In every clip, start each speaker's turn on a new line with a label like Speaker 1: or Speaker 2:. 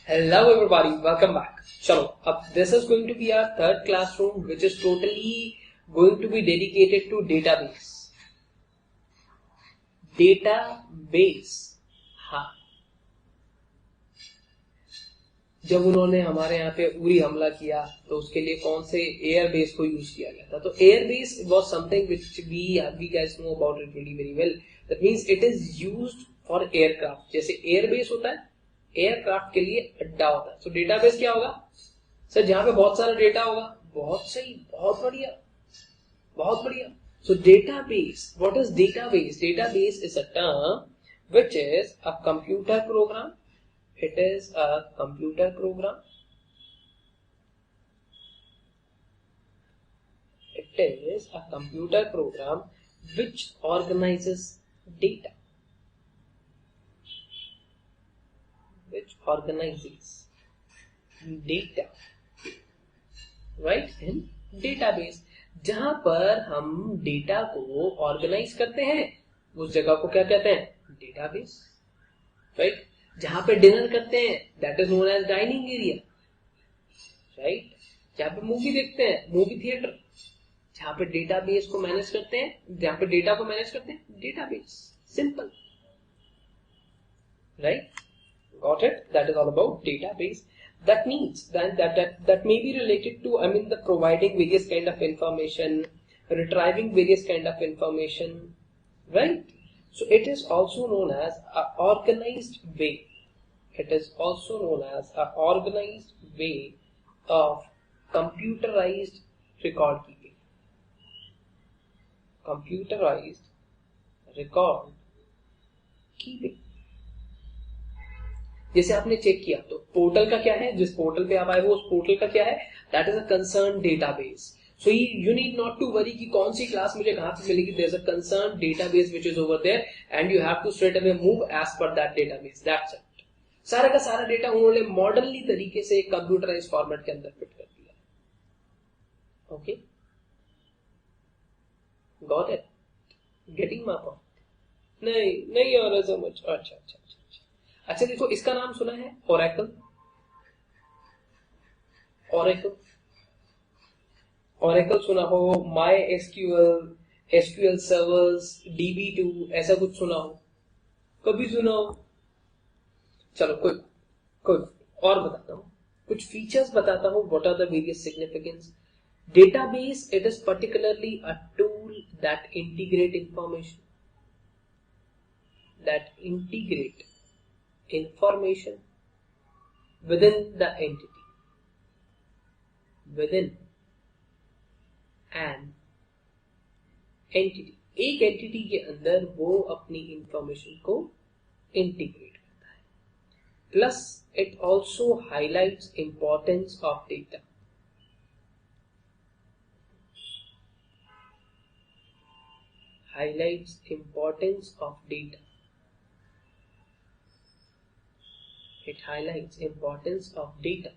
Speaker 1: Hello everybody, welcome back. चलो अब this is going to be our third classroom which is totally going to be dedicated to database. Database, हाँ, जब उन्होंने हमारे यहाँ पे उरी हमला किया तो उसके लिए कौन से एयर बेस को यूज किया गया था. तो air base was something which we guys know about it really very well. That means it is used for aircraft. जैसे एयर बेस होता है, एयरक्राफ्ट के लिए अड्डा होता है. तो डेटाबेस क्या होगा सर? जहां पे बहुत सारा डेटा होगा. बहुत सही, बहुत बढ़िया, बहुत बढ़िया. सो database, what is database? Database is a term which is a computer program. It is a computer program. It is a computer program which organizes data. Which organizes data. Right? In database. जहां पर हम data को organise करते हैं उस जगह को क्या कहते हैं? डेटाबेस. राइट? जहां पे डिनर करते हैं that is known as dining area. Right? जहां पे मूवी देखते हैं मूवी थिएटर. जहां पे डेटाबेस को मैनेज करते हैं, जहां पे डेटा को मैनेज करते हैं, database. Simple. Right? Got it? That is all about database. That means that may be related to, the providing various kind of information, retrieving various kind of information, right? So it is also known as a organized way. It is also known as a organized way of computerized record keeping. Computerized record keeping. जैसे आपने check किया तो portal का क्या है, जिस portal पे आप आए हो उस पोर्टल का क्या है? That is a concern database. So you need not to worry कि कौन सी क्लास मुझे कहां पे मिलेगी. There is a concern database which is over there and you have to straight away move as per that database. That's it. सारा का सारा डेटा उन्होंने मॉडर्नली तरीके से कंप्यूटराइज्ड फॉर्मेट के अंदर फिट कर दिया. Okay, got it? Getting my point? नहीं आ रहा समझ. अच्छा देखो, इसका नाम सुना है ओरेकल. ओरेकल सुना हो, my SQL, SQL servers, DB2, ऐसा कुछ सुना हो? कभी सुना हो? चलो कोई और बताता हूं, कुछ फीचर्स बताता हूं. What are the various significance? Database, it is particularly a tool that integrate information, information within the entity, within an entity. एक एंटिटी के अंदर वो अपनी इंफॉर्मेशन को इंटीग्रेट करता है. Plus it also highlights importance of data. Highlights importance of data. It highlights importance of data.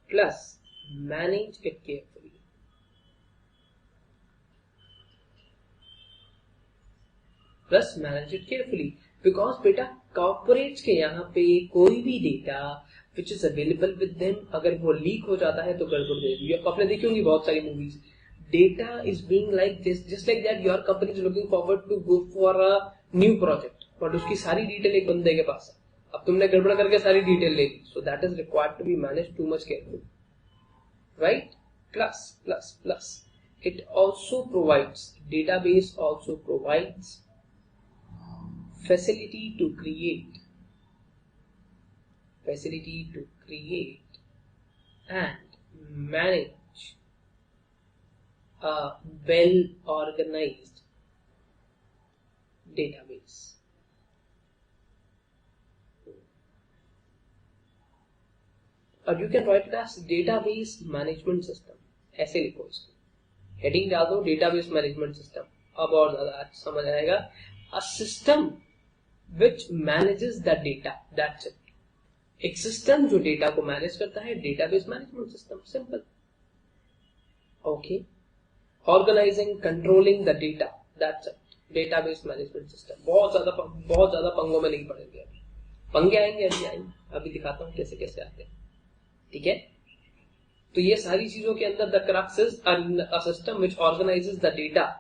Speaker 1: Plus, manage it carefully. Because बेटा corporates के यहाँ पे कोई भी data which is available with them, अगर वो लीक हो जाता है तो गड़बड़ दे देगी. आपने देखी होंगी बहुत सारी movies. Data is being like this, just like that your company is looking forward to go for a new project, but उसकी सारी डिटेल एक बंदे के पास है. अब तुमने गड़बड़ करके सारी डिटेल ले ली. So that is required to be manage to much careful. Right? Plus it also provides, database also provides facility to create and manage a well organized database. और you can write it as database management system. ऐसे लिखो इसको, heading डाल दो database management system. अब और ज्यादा समझ आएगा. A system which manages the data. That's it. एक सिस्टम जो डेटा को मैनेज करता है, database management system. Simple. Okay. Organising, controlling the data. That's it. Database management system. बहुत ज्यादा पंगों में नहीं पड़ेंगे अभी. पंगे आएंगे, अभी आएंगे, अभी दिखाता हूँ कैसे कैसे आते हैं, ठीक है। तो ये सारी चीजों के अंदर the crux is a system which organises the data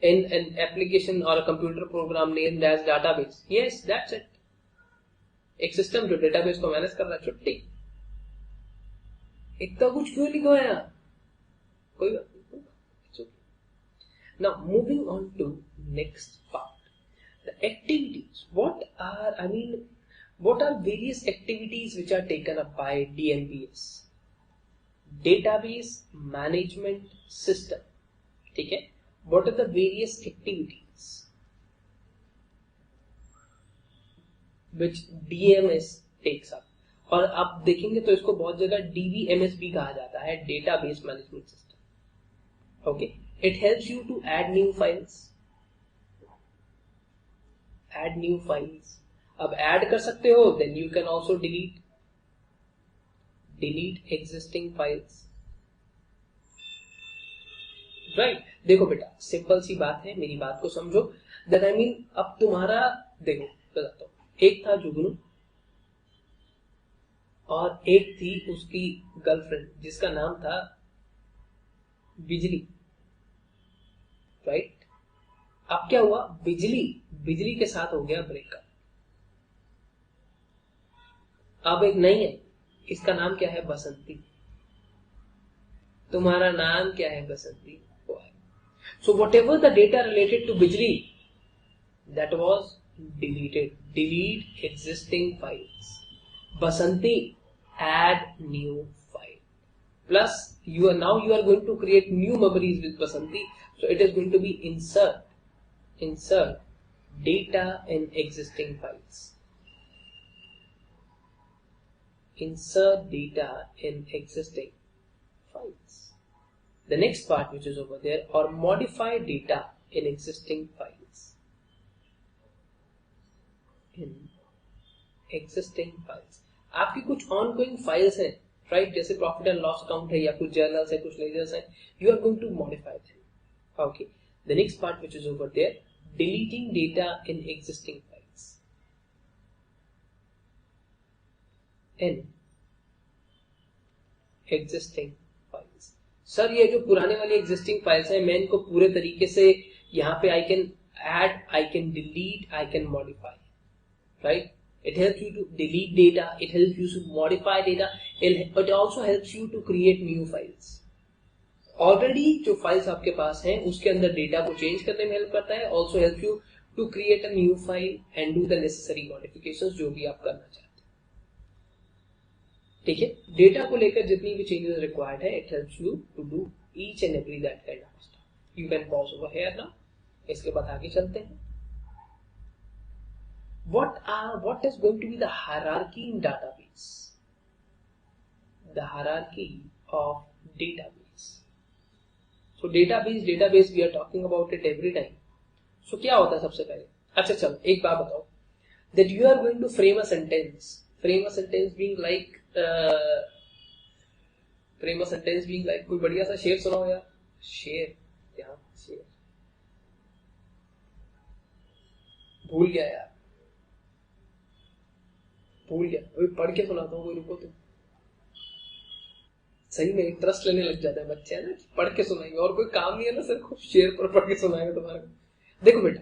Speaker 1: in an application or a computer program named as database. Yes, that's it. एक सिस्टम जो डेटाबेस को मैनेज कर रहा है, छुट्टी। इतना कुछ क्यों लिखा है यहाँ? कोई बात नहीं। Now moving on to next part, the activities. What are various activities which are taken up by DMPS? Database Management System. ठीक है? What are the various activities which DMS takes up? और आप देखेंगे तो इसको बहुत जगह DBMS भी कहा जाता है, Database Management System. Okay, it helps you to add new files. अब add कर सकते हो, then you can also delete existing files. Right देखो बेटा, सिंपल सी बात है, मेरी बात को समझो। दैट आई मीन अब तुम्हारा देखो बताता हूं, एक था जुगनू और एक थी उसकी गर्लफ्रेंड जिसका नाम था बिजली, राइट। अब क्या हुआ, बिजली के साथ हो गया ब्रेकअप। अब एक नई है, इसका नाम क्या है, बसंती। तुम्हारा नाम क्या है, बसंती। So whatever the data related to Bijli, that was deleted. Delete existing files. Basanti, add new file. Plus you are going to create new memories with Basanti. So it is going to be insert data in existing files. Insert data in existing files. The next part which is over there, or modify data in existing files. आपकी कुछ ongoing files हैं, right? जैसे profit and loss account है या कुछ journals है, कुछ ledgers हैं, you are going to modify them. Okay. The next part which is over there, deleting data in existing files. In existing files. Sir ये जो पुराने वाली एग्जिस्टिंग फाइल्स हैं, मैं इनको पूरे तरीके से यहाँ पे I can add, I can delete, I can modify, right. It helps you to delete data, it helps you to modify data, it also helps you to create new files. Already जो files आपके पास हैं उसके अंदर data को change करने में help करता है, also help you to create a new file and do the necessary modifications जो भी आप करना चाहते हैं, ठीक है। डेटा को लेकर जितनी भी चेंजेस रिक्वायर्ड है, it helps you to do each and every that kind of stuff. You can pause over here now. इसके बाद आगे चलते हैं। what is going to be the hierarchy in database? The hierarchy of database. So database we are talking about it every time. So क्या होता है सबसे पहले? अच्छा चलो एक बात बताओ, that you are going to frame a sentence being like कोई बढ़िया सा शेर सुनाओ यार। शेर भूल गया अभी पढ़ के सुनाता हूँ, कोई रुको तुम। सही में इंटरेस्ट लेने लग जाता है बच्चे, है ना, पढ़ के सुनाएंगे और कोई काम नहीं है ना सर, खूब शेर पर पढ़ के सुनाएंगे तुम्हारे। देखो बेटा,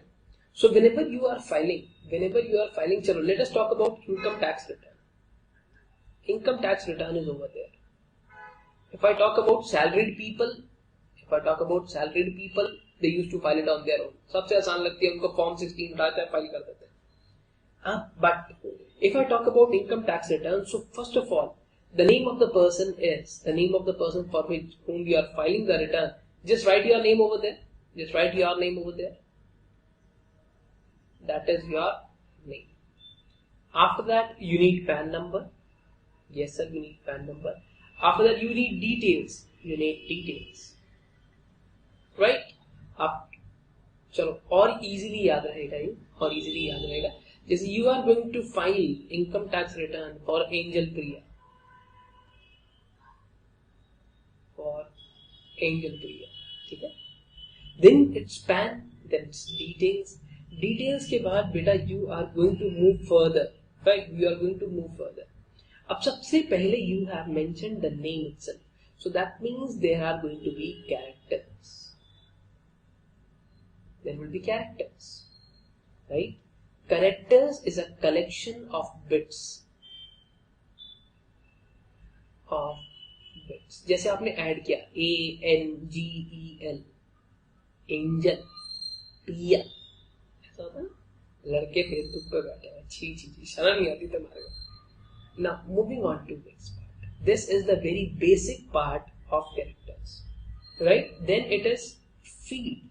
Speaker 1: सो whenever you are filing, चलो let us talk about income tax return. Income tax return is over there. If I talk about salaried people, they used to file it on their own. सबसे आसान लगती है उनको, form 16 उठाते हैं, file कर देते हैं। But if I talk about income tax return, so first of all, the name of the person for whom you are filing the return. Just write your name over there. That is your name. After that, you need PAN number. Yes sir, you need PAN number. After that, you need details. Right? अब चलो और easily याद रहेगा जैसे you are going to file income tax return for Angel Priya, ठीक है। Then it's PAN, then it's details के बाद बेटा you are going to move further right? We are going to move further. अब सबसे पहले you have mentioned the name itself, so that means there are going to be characters. There will be characters, right? Characters is a collection of bits. जैसे आपने add किया ANGEL, angel, पिया, ऐसा होता है। लड़के फेसबुक पे बैठे हैं, छी छी छी, शर्म नहीं आती तुम्हारे को। Now moving on to next part. This is the very basic part of characters, right? Then it is field.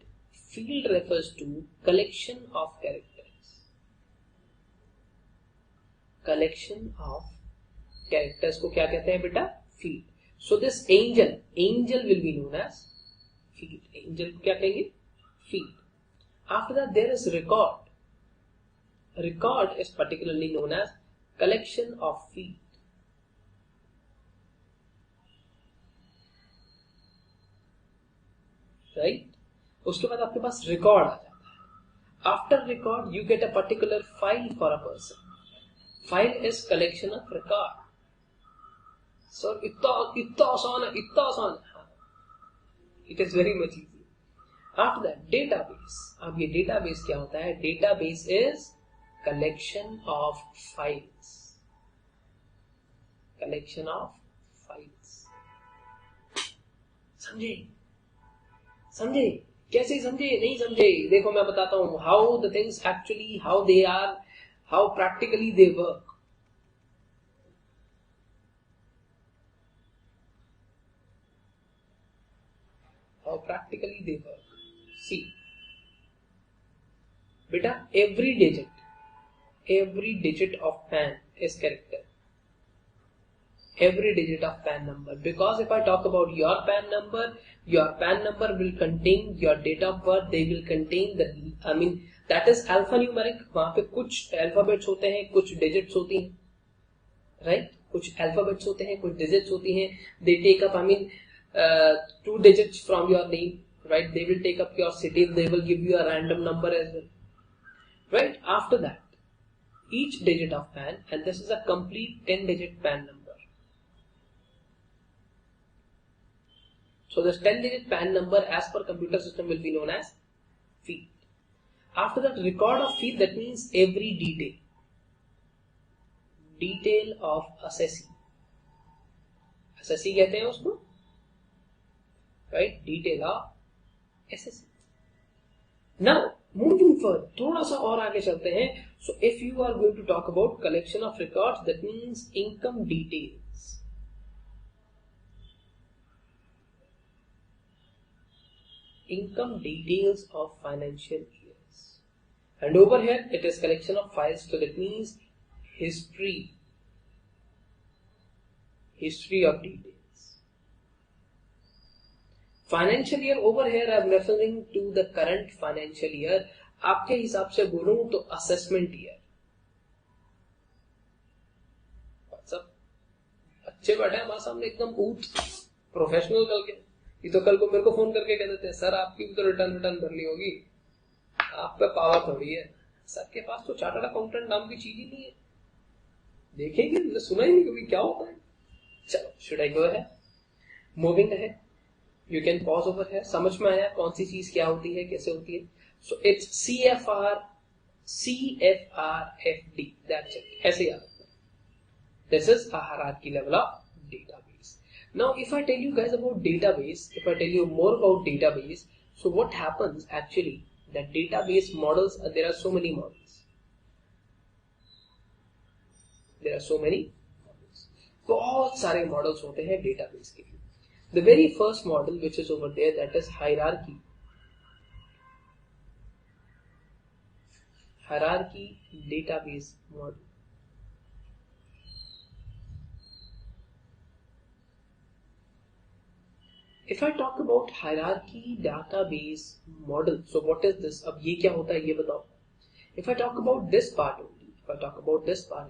Speaker 1: Field refers to collection of characters. Collection of characters को क्या कहते हैं बेटा? Field. So this angel will be known as field. Angel को क्या कहेंगे? Field. After that there is record. Record is particularly known as collection of field. Right? उसके बाद आपके पास रिकॉर्ड आ जाता है. After record you get a particular file for a person. File is collection of record. Sir इतना आसान है, इतना आसान है. It is very much easy. After that database. अब ये डेटाबेस क्या होता है? Database is collection of files. Collection of files. समझे? समझे? कैसे समझे? नहीं समझे? देखो मैं बताता हूं how the things actually, how they are, how practically they work. How practically they work. See, beta, every digit of PAN is character. Every digit of PAN number. Because if I talk about your PAN number will contain your date of birth. They will contain that is alphanumeric. वहाँ पे कुछ alphabets होते हैं, कुछ digits होती हैं, right? कुछ alphabets होते हैं, कुछ digits होती हैं. They take up, 2 digits from your name, right? They will take up your city. They will give you a random number as well, right? After that, each digit of PAN, and this is a complete 10-digit PAN number. So this 10-digit PAN number, as per computer system, will be known as field. After that, record of field, that means every detail of assessee. Assessee कहते हैं उसको, right? Detail of assessee. Now moving further, थोड़ा सा और आगे चलते हैं. So if you are going to talk about collection of records, that means income details. Income details of financial years. And over here it is collection of files, so that means history of details. Financial year, over here I am referring to the current financial year. आपके हिसाब से बोलूं तो assessment year. सब अच्छे बैठे हमारे सामने एकदम ऊट प्रोफेशनल कल के. ये तो कल को मेरे को फोन करके कह देते हैं सर आपकी भी तो रिटर्न भरनी होगी, आप पे पावर थोड़ी है. सर के पास तो चार्टर्ड अकाउंटेंट नाम की चीज ही नहीं है. देखेंगे, मैंने सुना ही नहीं कभी क्या होता है. चलो, should I go ahead? Moving ahead. You can pause over here. समझ में आया कौन सी चीज क्या होती है, कैसे होती है? So it's CFRFD. That's it. ऐसे याद रखना. This is a hierarchy level of database. Now, if I tell you guys about database, if I tell you more about database, so what happens actually? That database models, there are so many models. There are so many models. बहुत सारे models होते हैं database के. The very first model which is over there, that is hierarchy. Hierarchy database model. If I talk about hierarchy database model, so what is this? अब ये क्या होता है ये बताओ. If I talk about this part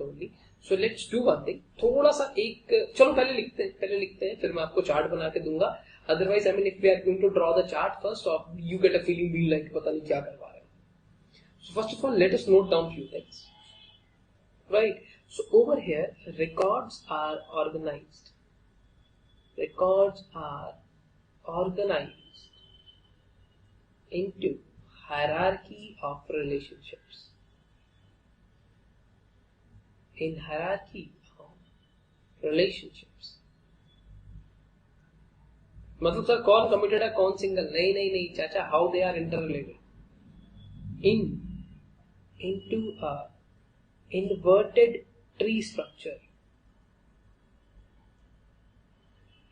Speaker 1: only, so let's do one thing. थोड़ा सा एक, चलो पहले लिखते हैं, फिर मैं आपको चार्ट बना के दूंगा. Otherwise, if we are going to draw the chart first, or you get a feeling be like पता नहीं क्या करवा रहे हैं. So first of all, let us note down few things. Right? So over here, records are organized. Records are organized into hierarchy of relationships. In hierarchy of relationships. मतलब sir कौन committed है कौन सिंगल? नहीं नहीं नहीं चाचा, how they are interrelated into a inverted tree structure.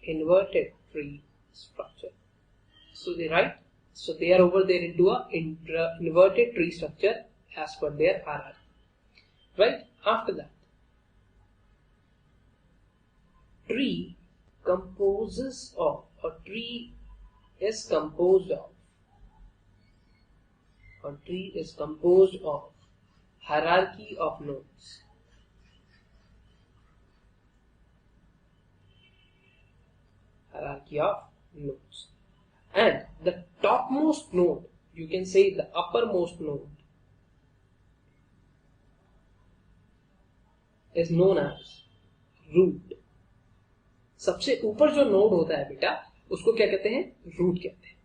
Speaker 1: Inverted tree structure. So they write, so they are over there into a inverted tree structure as per their hierarchy. Right? After that, tree composes of, or tree is composed of, or tree is composed of hierarchy of nodes. Hierarchy of nodes. And the topmost node, you can say the uppermost node, is known as root. सबसे ऊपर जो node होता है बेटा, उसको क्या कहते हैं? रूट कहते हैं.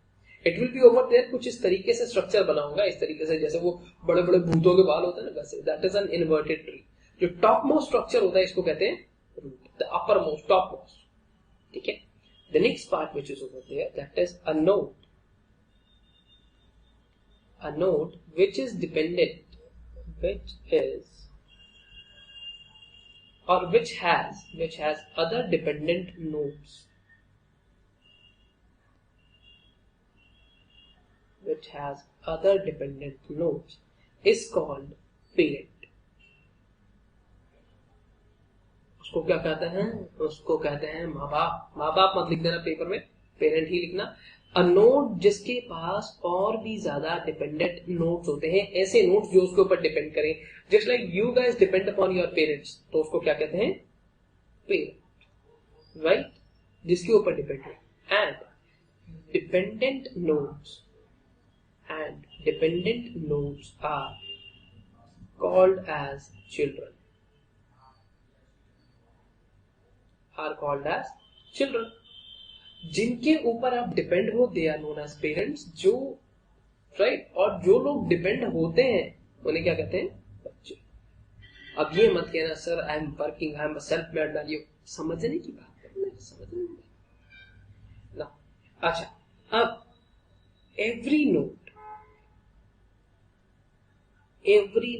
Speaker 1: It will be over there, कुछ इस तरीके से स्ट्रक्चर बना होगा, इस तरीके से जैसे वो बड़े बड़े भूतों के बाल होते हैं ना, वैसे. That is an inverted tree. जो टॉप मोस्ट स्ट्रक्चर होता है इसको कहते हैं root. The upper most, top most. ठीक है. The next part which is over there, that is a node. A node which is dependent, which is or which has other dependent nodes, which has other dependent nodes, is called parent. उसको क्या कहते हैं? उसको कहते हैं माँ बाप. माँ बाप मत लिख देना पेपर में, पेरेंट ही लिखना. अ नोड जिसके पास और भी ज्यादा डिपेंडेंट नोड्स होते हैं, ऐसे नोड्स जो उसके ऊपर डिपेंड करें. Just like you guys depend upon your parents, तो उसको क्या कहते हैं? पेरेंट. राइट? जिसके ऊपर डिपेंड है. And dependent nodes are called as children. जिनके ऊपर आप डिपेंड हो, they are known as parents. जो राइट, और जो लोग डिपेंड होते हैं उन्हें क्या कहते हैं? बच्चे. अब ये मत कहना sir I am working, I am self made man. ये समझने की बात है, समझने ना. अच्छा, अब every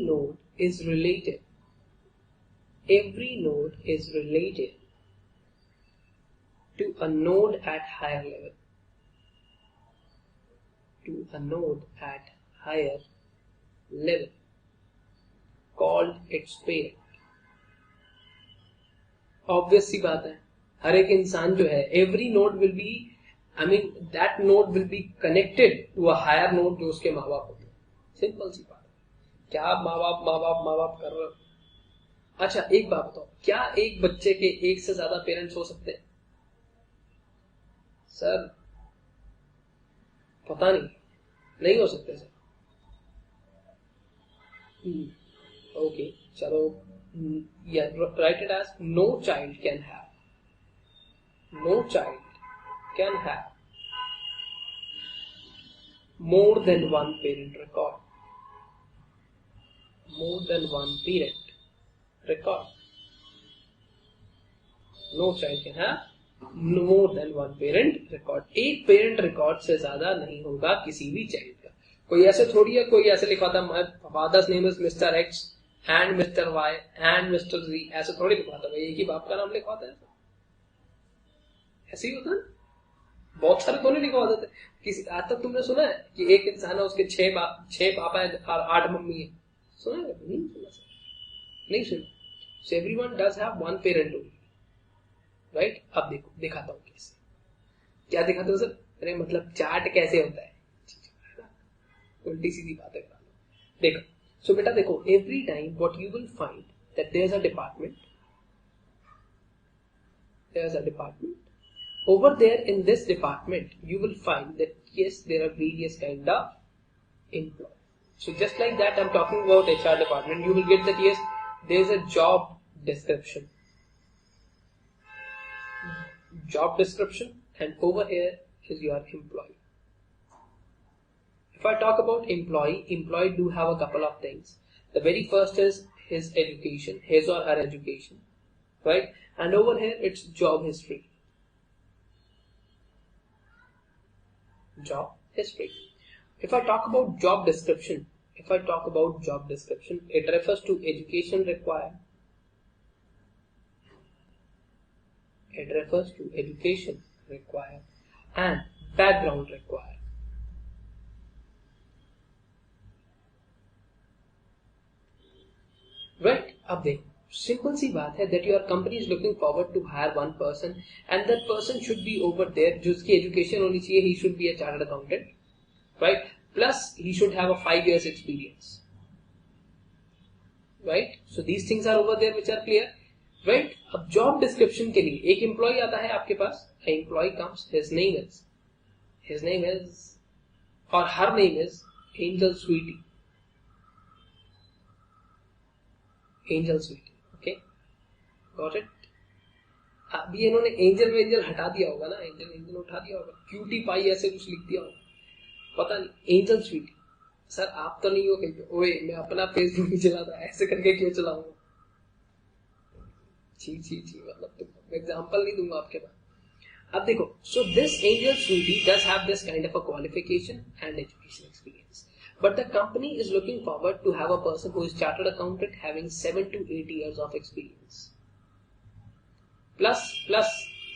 Speaker 1: node is related. Every node is related to a node at higher level. Called its parent. Obvious सी बात है. हर एक इंसान जो है, every node will be, that node will be connected to a higher node जो उसके माँ बाप होते हैं. सिंपल सी बात है. क्या आप माँ बाप कर रहे हो? अच्छा एक बात बताओ, क्या एक बच्चे के एक से ज्यादा पेरेंट्स हो सकते हैं? सर पता नहीं हो सकते सर. ओके चलो, write it as no child can have more than one parent record. No child can have more than one parent record. एक पेरेंट रिकॉर्ड से ज्यादा नहीं होगा किसी भी चाइल्ड का. कोई ऐसे थोड़ी है, कोई ऐसे लिखवाता father's name is mister X and mister Y and mister Z, ऐसे थोड़ी लिखवाता भाई. एक ही बाप का नाम लिखवाता है, ऐसे ही होता है. बहुत सारे तो नहीं लिखवा देते. किसी आज तक तुमने सुना है कि एक इंसान है, उसके 6 पापा है और 8 मम्मी है? सुना है? नहीं सुना. So everyone does have one parent only. Right? अब देखो, दिखाता हूं कैसे. क्या दिखाता हूं सर? अरे मतलब चार्ट कैसे होता है, उल्टी सीधी बातें करा लो. देखो, सो बेटा देखो, every time what you will find that there is a department. Over there in this department, you will find that yes, there are various kind of employees. So just like that, I'm talking about HR department. You will get that yes, there is a job description. Job description, and over here is your employee. If I talk about employee do have a couple of things. The very first is his education, his or her education, right? And over here it's job history. Job history. If I talk about job description, it refers to education required. It refers to education required and background required. Right? अब देखो, simple सी बात है that your company is looking forward to hire one person and that person should be over there, जिसकी education होनी चाहिए, he should be a chartered accountant, right? Plus he should have a 5 years experience, right? So these things are over there which are clear, right? अब job description के लिए एक employee आता है आपके पास, an employee comes, his name is or her name is Angel Sweetie. Angel Sweetie, okay, got it. अभी इन्होंने angel Wenzel हटा दिया होगा ना, एंजल उठा दिया होगा, क्यूटी पाई ऐसे कुछ लिख दिया होगा, पता नहीं. एंजल स्वीटी, सर आप तो नहीं हो कहीं पे? ओए मैं अपना फेसबुक नहीं चलाता, ऐसे करके क्यों चलाऊंगा? छी, मतलब तुम एग्जांपल नहीं दूंगा आपके पास. अब देखो, so this Angel Sweetie does have this kind of a qualification and education experience. But the company is looking forward to have a person who is chartered accountant having 7 to 8 years of experience. Plus,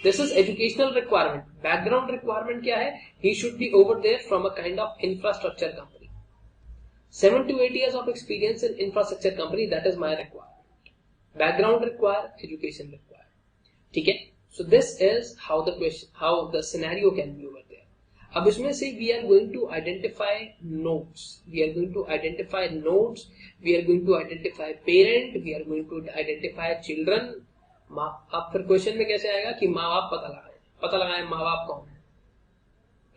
Speaker 1: this is educational requirement. Background requirement क्या है? He should be over there from a kind of infrastructure company. 7 to 8 years of experience in infrastructure company, that is my requirement. Background required, education required. ठीक है? So this is how the scenario can be over there. अब इसमें से we are going to identify nodes, we are going to identify parent, we are going to identify children. अब फिर question में कैसे आएगा कि माँ बाप पता लगाए माँ बाप कौन है,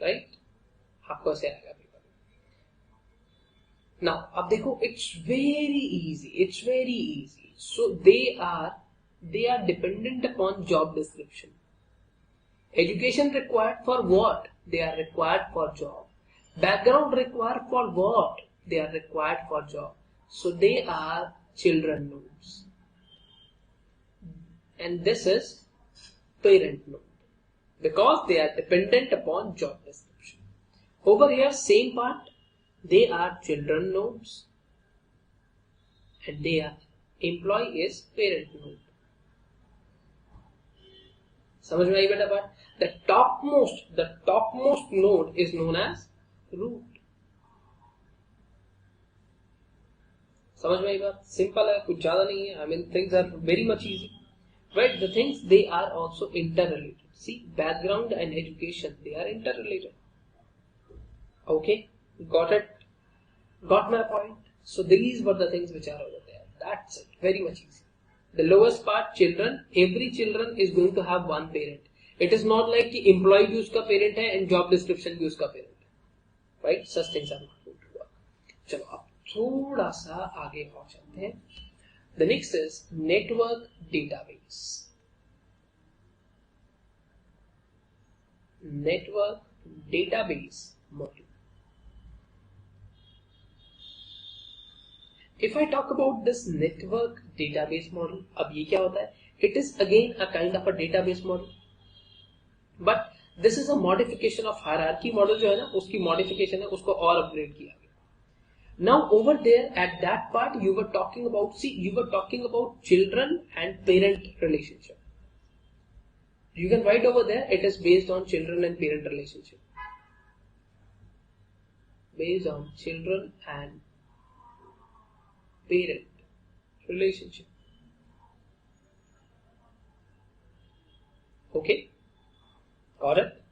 Speaker 1: राइट? आपको ऐसे आएगा पेपर. नाउ अब देखो, it's very easy. So they are dependent upon job description. Education required for what? They are required for job. Background required for what? They are required for job. So they are children nodes. And this is parent node, because they are dependent upon job description. Over here, same part, they are children nodes and they are employee is parent node. समझ में आई बेटा बात? The topmost node is known as root. समझ में आई बात? Simple है, कुछ ज्यादा नहीं है. I mean things are very much easy, right? The things, they are also interrelated. See, background and education, they are interrelated. Okay, got it? Got my point? So these were the things which are over there. That's it. Very much easy. The lowest part, children. Every children is going to have one parent. It is not like कि employee भी उसका parent है and job description भी उसका parent है, right? Such things are not going to work. चलो अब थोड़ा सा आगे और चलते हैं. The next is network database. Network database model. If I talk about this network database model, अब ये क्या होता है? It is again a kind of a database model, but this is a modification of hierarchy model जो है ना, उसकी modification है, उसको और upgrade किया गया. Now over there at that part you were talking about children and parent relationship. You can write over there, it is based on children and parent relationship. Based on children and parent relationship. Okay, got it?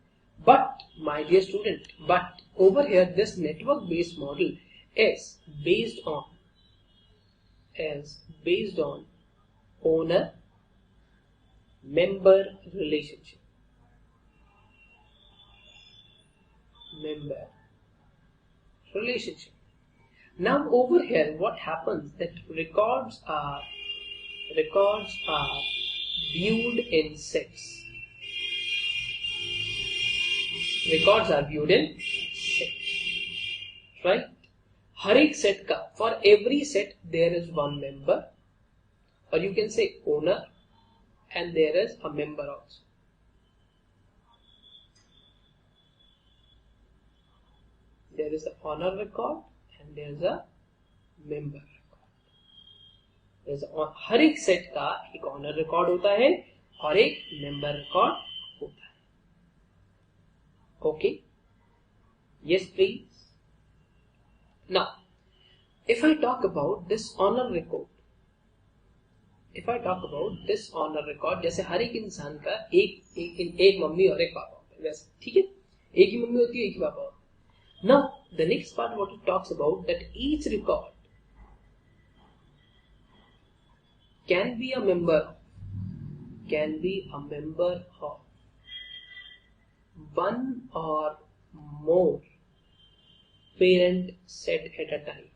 Speaker 1: But my dear student, but over here this network based model is based on owner member relationship. Now over here what happens, that records are records are viewed in sets. Records are viewed in sets, right? हर एक set का, for every set there is one member, or you can say owner, and there is a member also. There is a owner record and there is a member record. हर एक set का एक honour record होता है और एक member record होता है. Okay, yes please. Now if I talk about this honor record, जैसे हर एक इंसान का एक मम्मी और एक पापा होता है, वैसे ठीक है, एक ही मम्मी होती है, एक ही पापा होता है. Now the next part what it talks about, that each record can be a member of one or more parent set at a time.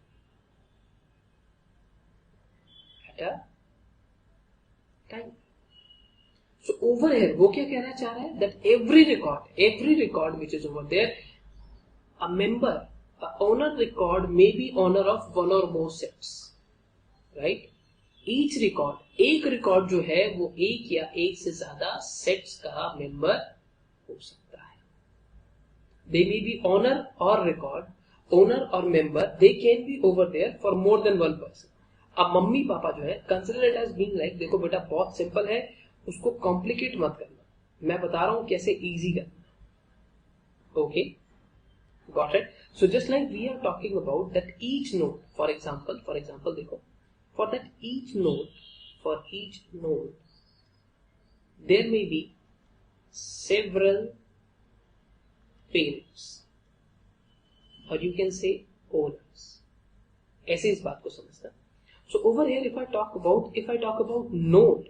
Speaker 1: So over here वो क्या कहना चाह रहा है, that every record which is over there, a member, a owner record may be owner of one or more sets, right? Each record, एक record जो है वो एक या एक से ज्यादा सेट्स का मेंबर हो सकता है. They may be owner or record, owner or member, they can be over there for more than one person. अब मम्मी पापा जो है consider it as being like, देखो बेटा बहुत सिंपल है, उसको कॉम्प्लिकेट मत करना, मैं बता रहा हूं कैसे इजी करना. Okay, got it. So just like we are talking about that each node, for example देखो, for that each node there may be several parents, or you can say owners. ऐसे इस बात को समझना. So over here if I talk about node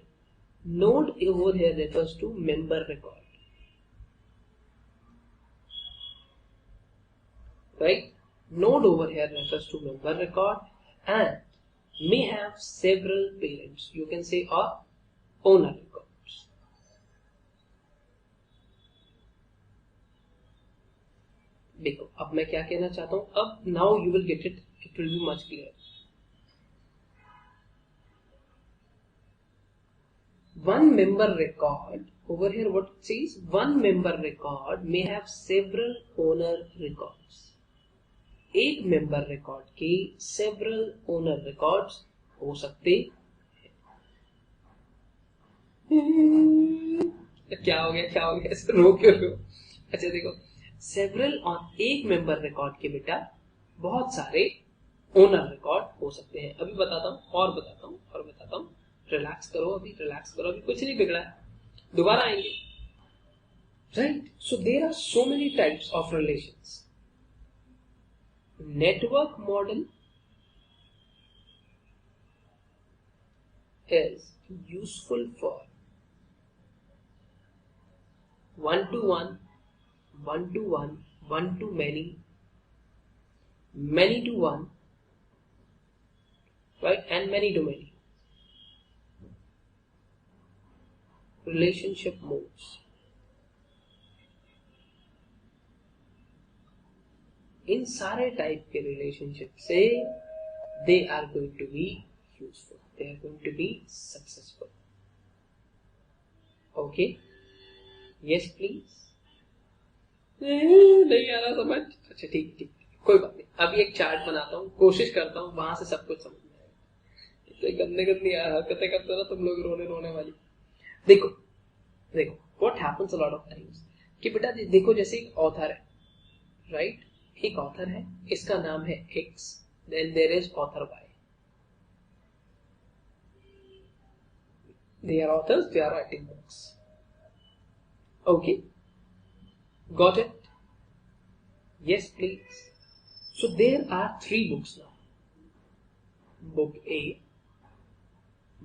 Speaker 1: over here refers to member record, right? Node over here refers to member record and may have several parents, you can say, or owner records. देखो अब मैं क्या कहना चाहता हूं, अब now you will get it will be much clearer. One member record over here, what it says, one member record may have several owner records. एक member record के सेवरल ओनर रिकॉर्ड्स हो सकते हैं. क्या हो गया ऐसे रो क्यों रहे हो? अच्छा देखो, सेवरल एक मेंबर रिकॉर्ड के बेटा बहुत सारे ओनर रिकॉर्ड हो सकते हैं. अभी बताता हूं. रिलैक्स करो, अभी कुछ नहीं बिगड़ा है, दोबारा आएंगे, right? So there are so many types of relations. Network model is useful for one-to-one, one-to-one, one-to-many, many-to-one, right, and many-to-many. Relationship modes. इन सारे टाइप के रिलेशनशिप से they are going to be useful, they are going to be successful. Okay, yes please. नहीं आ रहा समझ? अच्छा ठीक, कोई बात नहीं. अभी एक चार्ट बनाता हूँ, कोशिश करता हूँ वहां से सब कुछ समझ में आएगा. इतने गंदी हरकतें करते ना तुम लोग, रोने वाली. देखो what happens a lot of times कि बेटा देखो, जैसे एक ऑथर है, राइट? एक ऑथर है, इसका नाम है X, then there is author Y. They are authors, they are writing books. Okay, got it? Yes please. So there are 3 books now. Book A,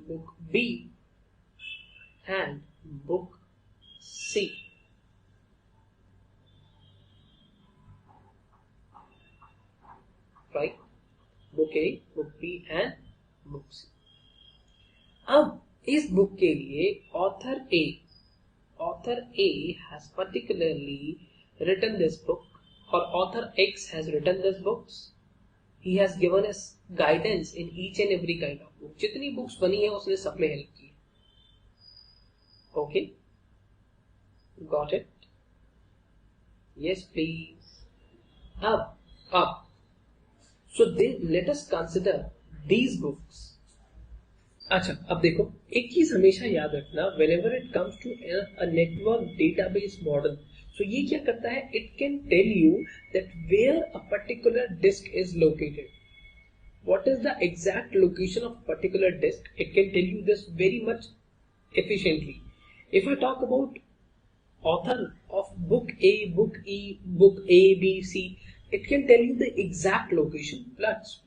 Speaker 1: Book B and Book C. Right? Book A, Book B and Book C. अब इस book के लिए author A has particularly written this book, or author X has written this books. He has given us guidance in each and every kind of book. जितनी books बनी है उसने सब में हेल्प की. Okay, got it? Yes, please. अब so let us consider these books. अच्छा, अब देखो, एक चीज हमेशा याद रखना, whenever it comes to a network database model, so ये क्या करता है, it can tell you that where a particular disk is located. What is the exact location of particular disk? It can tell you this very much efficiently. If I talk about author of book A, book E, book A, B, C, it can tell you the exact location. Plus,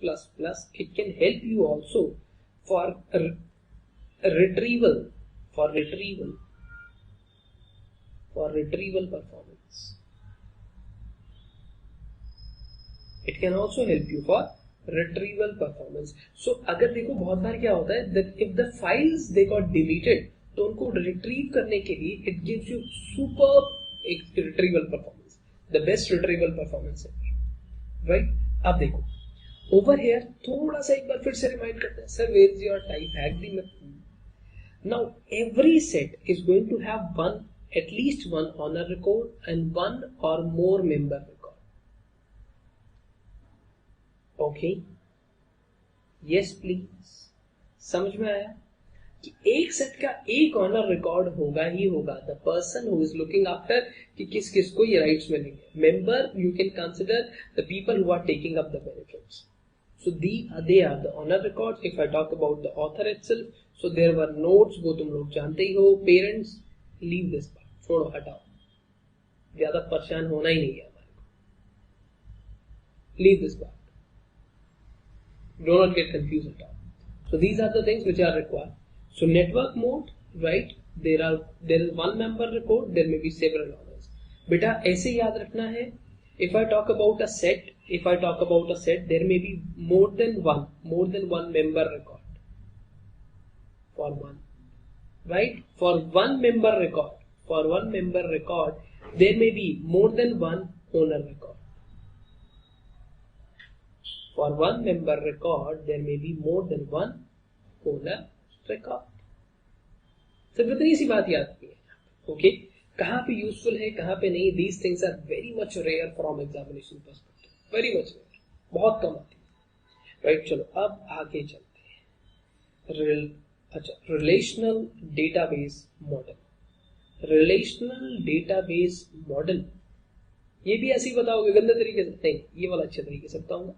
Speaker 1: it can help you also for retrieval performance. It can also help you for retrieval performance. So अगर देखो बहुत बार क्या होता है that if the files they got deleted, तो उनको retrieve करने के लिए it gives you superb retrieval performance, the best retrieval performance ever, right? अब देखो over here थोड़ा सा एक बार फिर से रिमाइंड करते हैं, sir where is your type hack the method. Now every set is going to have at least one honor record and one or more member record. Okay, yes please. समझ में आया कि एक सेट का एक honour record होगा ही होगा. The person who is looking after कि किस किस को ये राइट्स मिलेंगे. Member you can consider the people who are taking up the benefits. So they are the honor records. If I talk about the author itself, so there were notes, वो तुम लोग जानते ही हो. Parents, leave this part, छोड़ो हटाओ, ज्यादा परेशान होना ही नहीं है हमारे को. Leave this part. Do not get confused at all. So these are the things which are required. So network mode, right? There is one member record. There may be several honors. बेटा ऐसे याद रखना है. If I talk about a set, there may be more than one member record for one, right? For one member record, there may be more than one owner record. For one member record, there may be more than one owner record. सिर्फ इतनी सी बात याद रखनी है. Okay? कहाँ पे useful है, कहाँ पे नहीं. These things are very much rare from examination perspective. Very much rare. बहुत कम आती है. Right? चलो अब आगे चलते हैं. अच्छा, relational database model. Relational database model. ये भी ऐसे ही बताओगे गंदे तरीके से? नहीं, ये वाला अच्छे तरीके से बताऊंगा.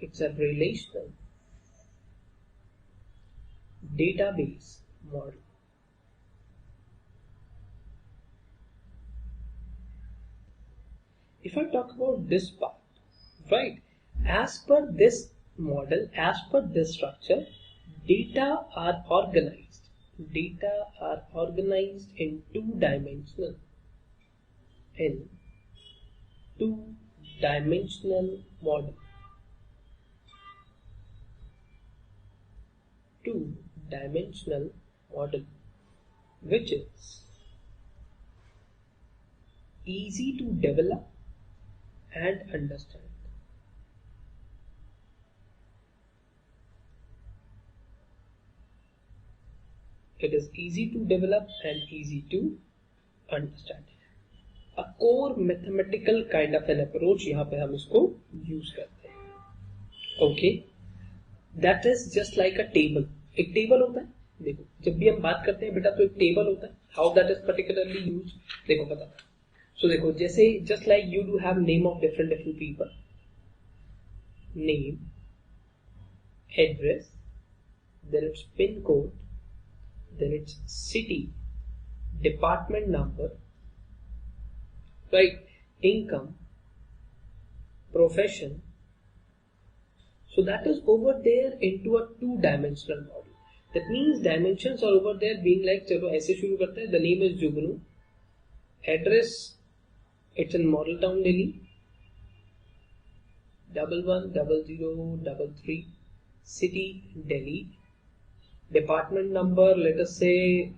Speaker 1: It's a relational database model. If I talk about this part, right, as per this model, as per this structure, data are organized in two-dimensional model. Two-dimensional model, which is easy to develop and understand. It is easy to develop and easy to understand. A core mathematical kind of an approach यहाँ पे हम इसको use करते हैं. Okay, that is just like a table. एक table होता है. देखो जब भी हम बात करते हैं बेटा तो एक टेबल होता है. How that is particularly used, देखो पता है. So देखो जैसे just like you do have name of different people, name, address, then it's pin code, then it's city, department number, right, income, profession. So that is over there into a two-dimensional model. That means dimensions are over there being like, चलो ऐसे शुरू करते हैं. The name is Jugnu, address, it's in Model Town, Delhi, 110033, city Delhi, Department number, let us say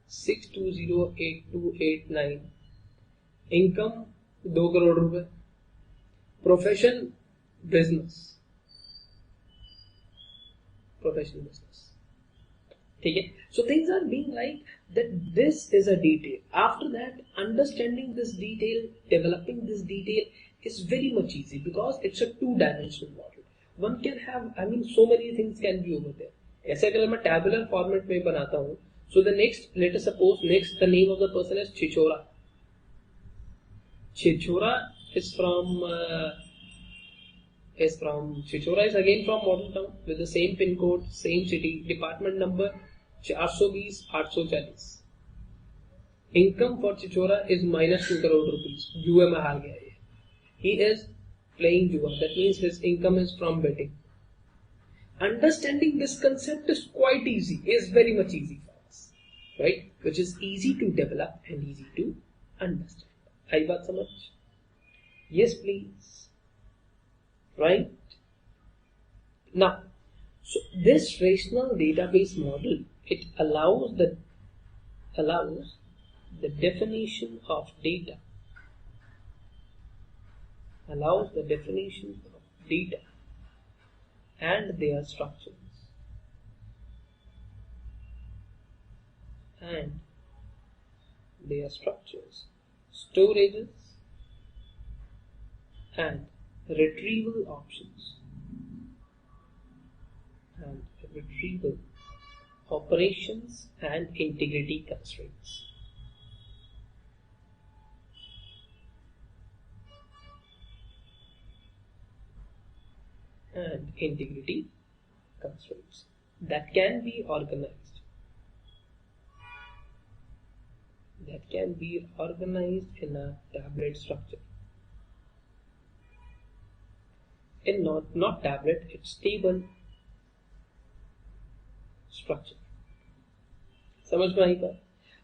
Speaker 1: 6208289. Income 2 crore रुपए. Profession business. ठीक है. So things are being like that. This is a detail. After that, understanding this detail, developing this detail is very much easy because it's a two-dimensional model. One can have, I mean, so many things can be over there. ऐसे अगर मैं tabular format में बनाता हूँ, so the next, let us suppose next the name of the person is Chichora. Chichora is from Chichora is again from model town with the same pin code, same city, department number 420-840. Income for Chichora is -2 crore rupees. जुए में हार गया ये. He is playing जुआ. That means his income is from betting. Understanding this concept is quite easy. Is very much easy for us, right? Which is easy to develop and easy to understand. आई बात समझ? Yes, please. Right? Now, so this rational database model, it allows the definition of data, and their structures, storages, and retrieval options, and retrieval operations, and integrity constraints. That can be organized. In a tablet structure. In not tablet, it's table structure. समझ में आई बात?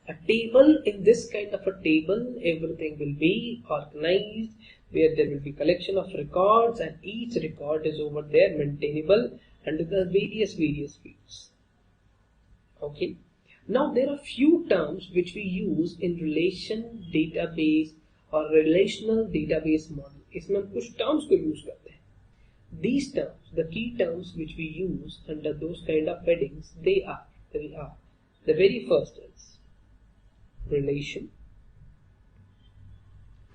Speaker 1: A table, in this kind of a table, everything will be organized, where there will be collection of records, and each record is over there maintainable under the various fields. Okay. Now there are few terms which we use in relational database model. इसमें हम कुछ terms को use करते हैं. These terms, the key terms which we use under those kind of headings, they are the very first is relation,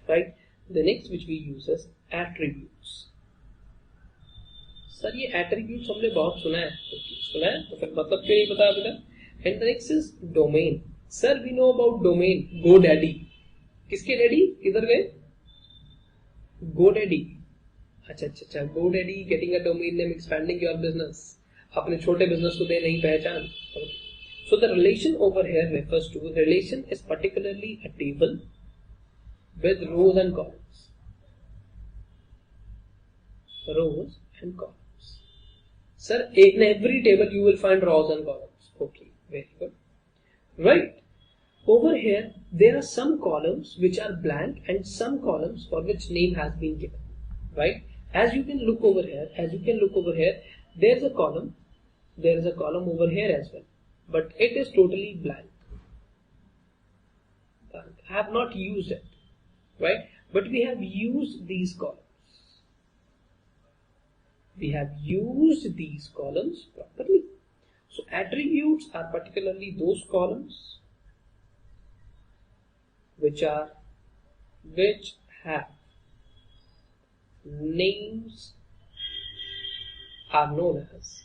Speaker 1: right? The next which we use is attributes. Sir ये attributes हमने बहुत सुना है, तो फिर मतलब क्यों नहीं पता अभी तक? And the next is domain. Sir, we know about domain. GoDaddy. किसके डैडी? किधर गए? GoDaddy. अच्छा. GoDaddy getting a domain name, expanding your business. अपने छोटे business को दे नहीं पहचान. Okay. So the relation over here refers to, relation is particularly a table with rows and columns. Sir, in every table you will find rows and columns. Okay, very good. Right. Over here there are some columns which are blank and some columns for which name has been given. Right. As you can look over here, there is a column over here as well, but it is totally blank. I have not used it, right? But we have used these columns. Properly. So attributes are particularly those columns which have names are known as,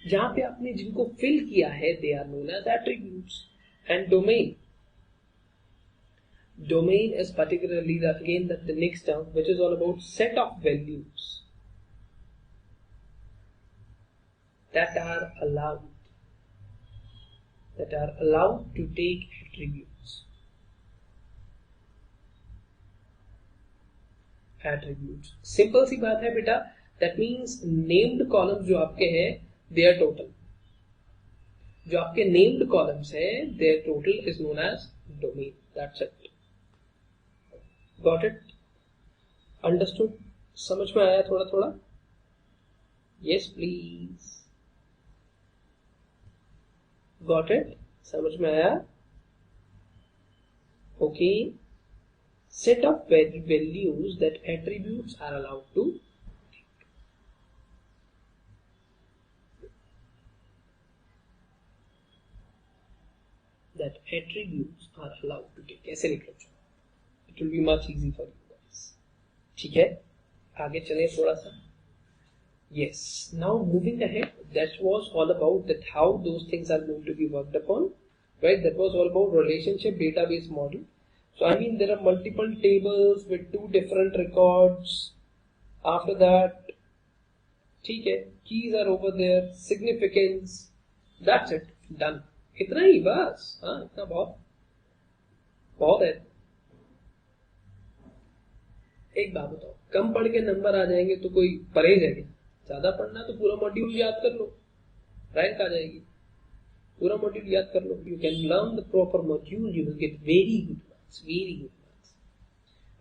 Speaker 1: जहां पे आपने जिनको fill किया है, they are known as attributes. And domain is particularly the next term, which is all about set of values that are allowed to take attributes. Simple सी बात है बेटा. That means named columns जो आपके हैं, their total, जो आपके named columns हैं, their total is known as domain. That's it. Got it? Understood? समझ में आया थोड़ा? Yes, please. Got it? समझ में आया? Okay, set of values that attributes are allowed to take. ऐसे लिख लो, it will be much easy for you guys. ठीक है, आगे चलें थोड़ा सा. Yes, now moving ahead, that was all about that how those things are going to be worked upon, right? That was all about relationship database model. So I mean there are multiple tables with two different records. After that, ठीक है, keys are over there, significance, that's it, done. इतना ही बस. हाँ, इतना बहुत बहुत है. एक बात बताओ, कम पढ़ के नंबर आ जाएंगे तो कोई परहेज है क्या? ज्यादा पढ़ना तो पूरा मॉड्यूल याद कर लो, रैंक आ जाएगी. पूरा मॉड्यूल याद कर लो. You can learn the proper module, you will get very good marks, very good marks.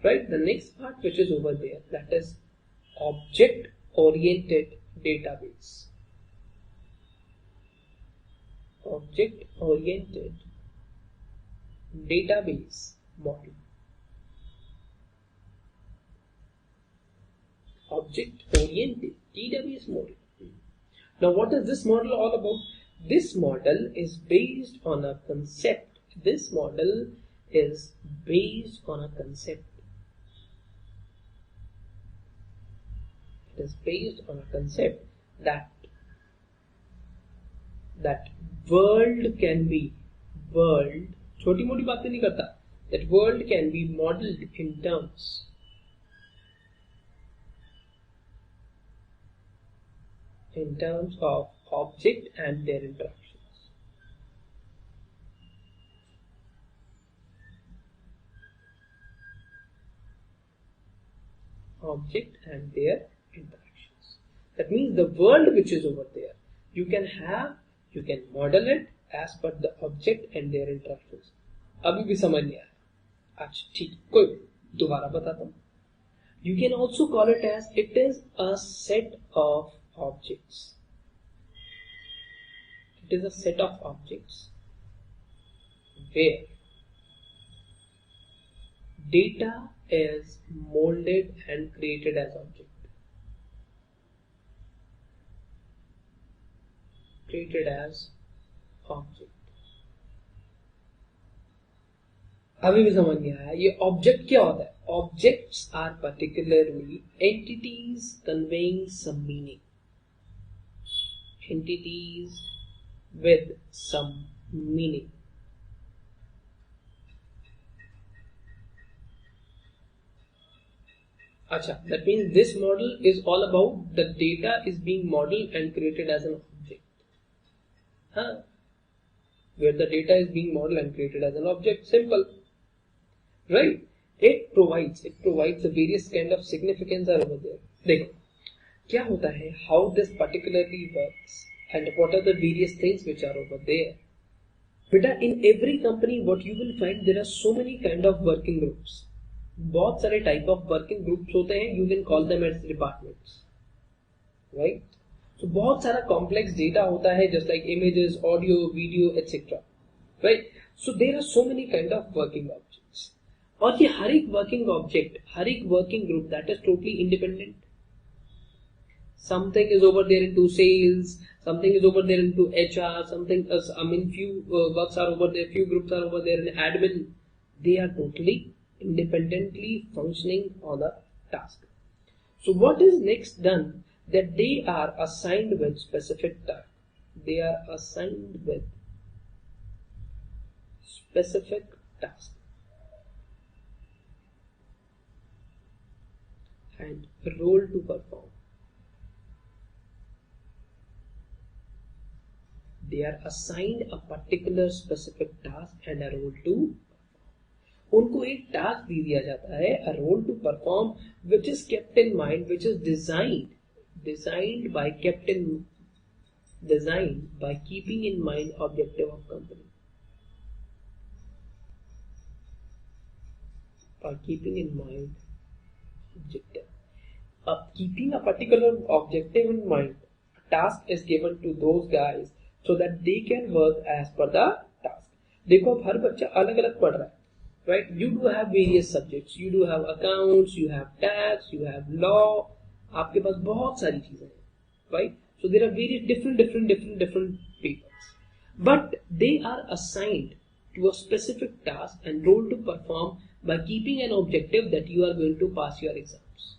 Speaker 1: Right, the next part which is over there, that is object oriented database. Object oriented database model. Object oriented database model. Now what is this model all about? This model is based on a concept. This model is based on a concept. It is based on a concept that world can be world. छोटी मोटी बातें नहीं करता. That world can be modeled in terms of object and their interactions. Object and their interactions. That means the world which is over there, you can model it as per the object and their interactions. अभी भी समझ नहीं आया? अच्छा ठीक, कोई दोबारा बताता हूँ. You can also call it as it is a set of objects. It is a set of objects where data is molded and created as object. Created as object. अभी भी समझ नहीं आया? ये ऑब्जेक्ट क्या होता है? Objects are particularly entities conveying some meaning. Entities with some meaning. Acha, that means this model is all about the data is being modeled and created as an object. Huh? Where the data is being modeled and created as an object. Simple. Right? It provides the various kind of significance are over there. देखो क्या होता है, how this particularly works and what are the various things which are over there. बेटा, in every company what you will find there are so many kind of working groups. बहुत सारे type of working groups होते हैं. You can call them as departments, right? So बहुत सारा complex data होता है, just like images, audio, video, etc. Right? So there are so many kind of working objects. और ये हर एक working object, हर एक working group that is totally independent. Something is over there into sales, something is over there into HR, something else, few works are over there, few groups are over there in admin. They are totally independently functioning on a task. So what is next done? That they are assigned with specific task. They are assigned with specific task and role to perform. They are assigned a particular specific task and a role to perform. उनको एक task दे दिया जाता है, a role to perform, which is kept in mind, which is designed by keeping in mind objective of company. By keeping in mind objective. Keeping a particular objective in mind, a task is given to those guys so that they can work as per the task. देखो अब हर बच्चा अलग अलग पढ़ रहा है, right? You do have various subjects, you do have accounts, you have tax, you have law, आपके पास बहुत सारी चीजें हैं, right? So there are various different papers, but they are assigned to a specific task and role to perform by keeping an objective that you are going to pass your exams,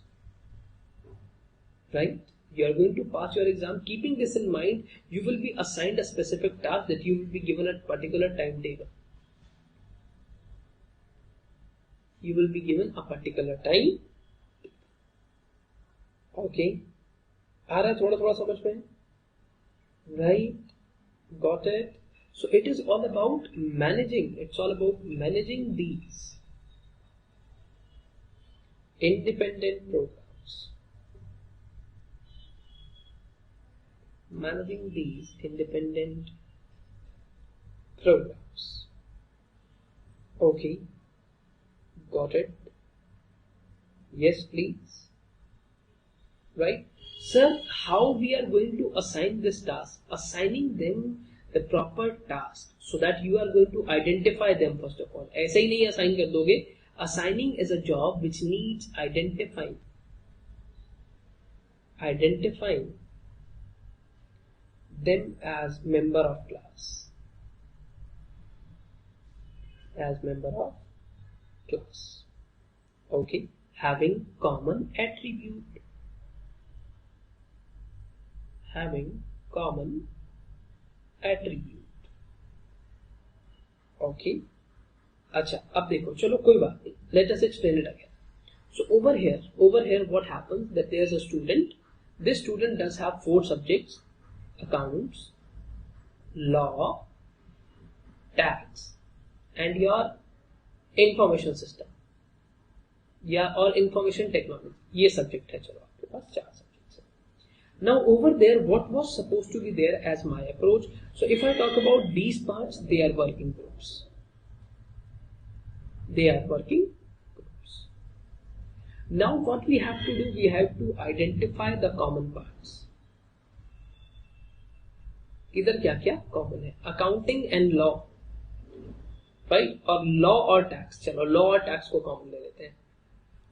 Speaker 1: right? You are going to pass your exam. Keeping this in mind, you will be assigned a specific task that you will be given a particular timetable. You will be given a particular time. Okay. आ रहा है थोड़ा थोड़ा समझ में? Right. Got it. So it is all about managing. It's all about managing these independent programs. Managing these independent programs. Okay, got it. Yes, please. Right, sir, how we are going to assign this task? Assigning them the proper task so that you are going to identify them first of all. ऐसे ही नहीं assign कर दोगे. Assigning is a job which needs identifying them as member of class, okay, having common attribute, okay. अच्छा, अब देखो, चलो कोई बात नहीं, let us explain it again. So over here what happens, that there is a student. This student does have 4 subjects: accounts, law, tax, and your information system, या और information technology. ये subject है, चलो आपके पास 4 subjects हैं. Now over there, what was supposed to be there as my approach? So if I talk about these parts, they are working groups. Now what we have to do, we have to identify the common parts. इधर क्या क्या common है? Accounting and law, right? और law और tax. चलो law और tax को common ले लेते हैं.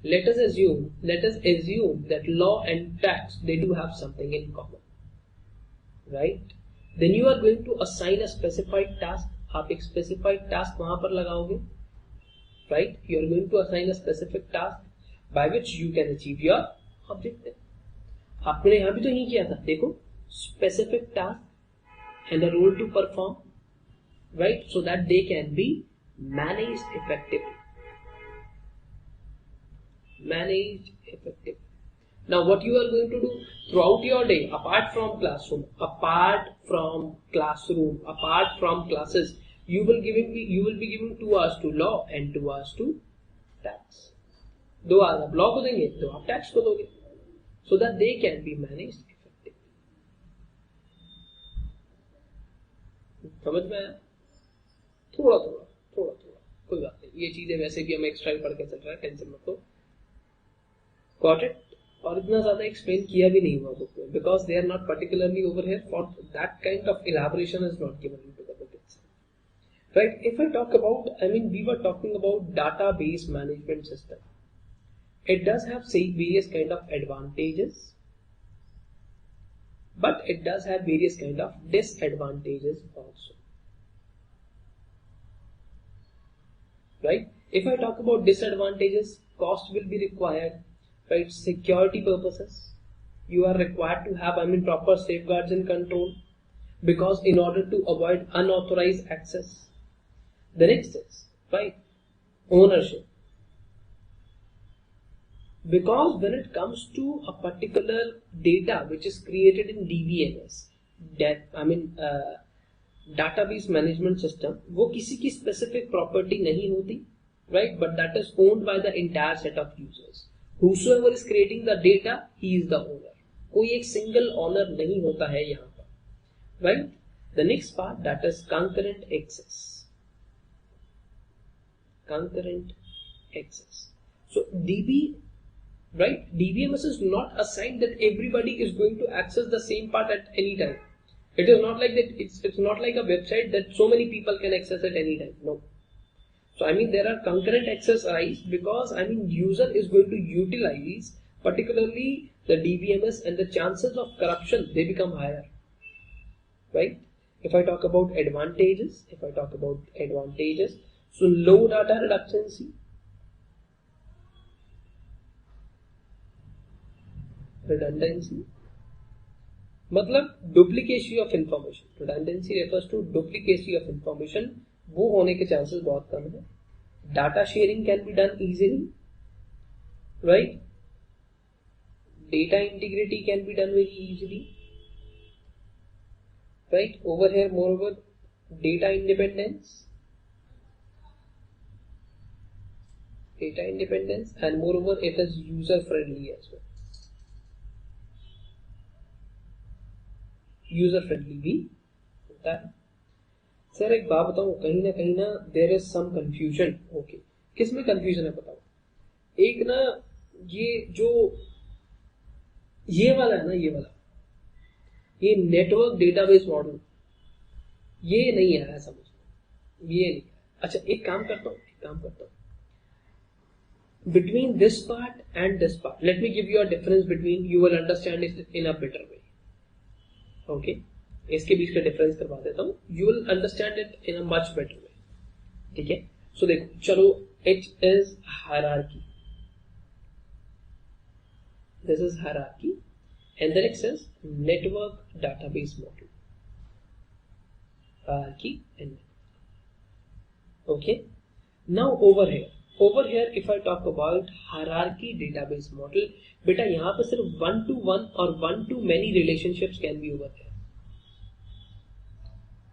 Speaker 1: let us assume that law and tax, they do have something in common, right? Then you are going to assign a specified task. आप एक specified task वहां पर लगाओगे, right? You are going to assign a specific task by which you can achieve your objective. आपने यहाँ भी तो यही किया था, देखो, specific task and a role to perform, right? So that they can be managed effectively. Now what you are going to do throughout your day, apart from classroom, apart from classes, you will be given 2 hours to law and 2 hours to tax. 2 hours आप law को देंगे, 2 आप tax को दोगे, so that they can be managed effectively. समझ में आया? थोड़ा कोई बात नहीं, ये चीजें वैसे भी हम एक्स्ट्रा पढ़ के चल रहा है, टेंशन मत लो. Got it? और इतना ज्यादा एक्सप्लेन किया भी नहीं हुआ बुक में, because they are not particularly over here for that kind of elaboration is not given into the book itself. Right? If I talk about, we were talking about database management system. It does have various kind of advantages, but it does have various kind of disadvantages also. Right? If I talk about disadvantages, cost will be required. Right, security purposes, you are required to have proper safeguards and control, because in order to avoid unauthorized access. The next is, right, ownership, because when it comes to a particular data which is created in DBMS, database management system, वो किसी की specific property नहीं होती, right, but that is owned by the entire set of users. Whosoever is creating the data, he is the owner. कोई एक single owner नहीं होता है यहाँ पर, right? The next part, that is concurrent access. So DBMS is not assigned that everybody is going to access the same part at any time. It is not like that. It's not like a website that so many people can access at any time. No. So I mean there are concurrent access rights because I mean user is going to utilize particularly the DBMS and the chances of corruption they become higher. Right? If I talk about advantages, so low data redundancy, मतलब duplicacy of information. Redundancy refers to duplicacy of information, वो होने के chances बहुत कम है. Data sharing can be done easily, right. Data integrity can be done very easily, right. Over here moreover data independence and moreover it is user friendly as well. User friendly भी होता है. Sir एक बात बताऊं, कहीं ना there is some confusion. Okay, किस में कंफ्यूजन है बताओ. एक ना ये वाला है ना, ये नेटवर्क डेटाबेस मॉडल, ये नहीं आया समझ में, ये नहीं. अच्छा एक काम करता हूं, between this part and this part, let me give you a difference between, you will understand it in a better way. Okay, इसके बीच का डिफरेंस करवा देता हूं, you will understand it in a much better way. ठीक है, सो देखो, चलो H is hierarchy, this is hierarchy, and then it says network database model, hierarchy and network. Okay, now over here if I talk about hierarchy database model, बेटा यहाँ पे सिर्फ 1-to-1 और 1-to-many relationships can be over here.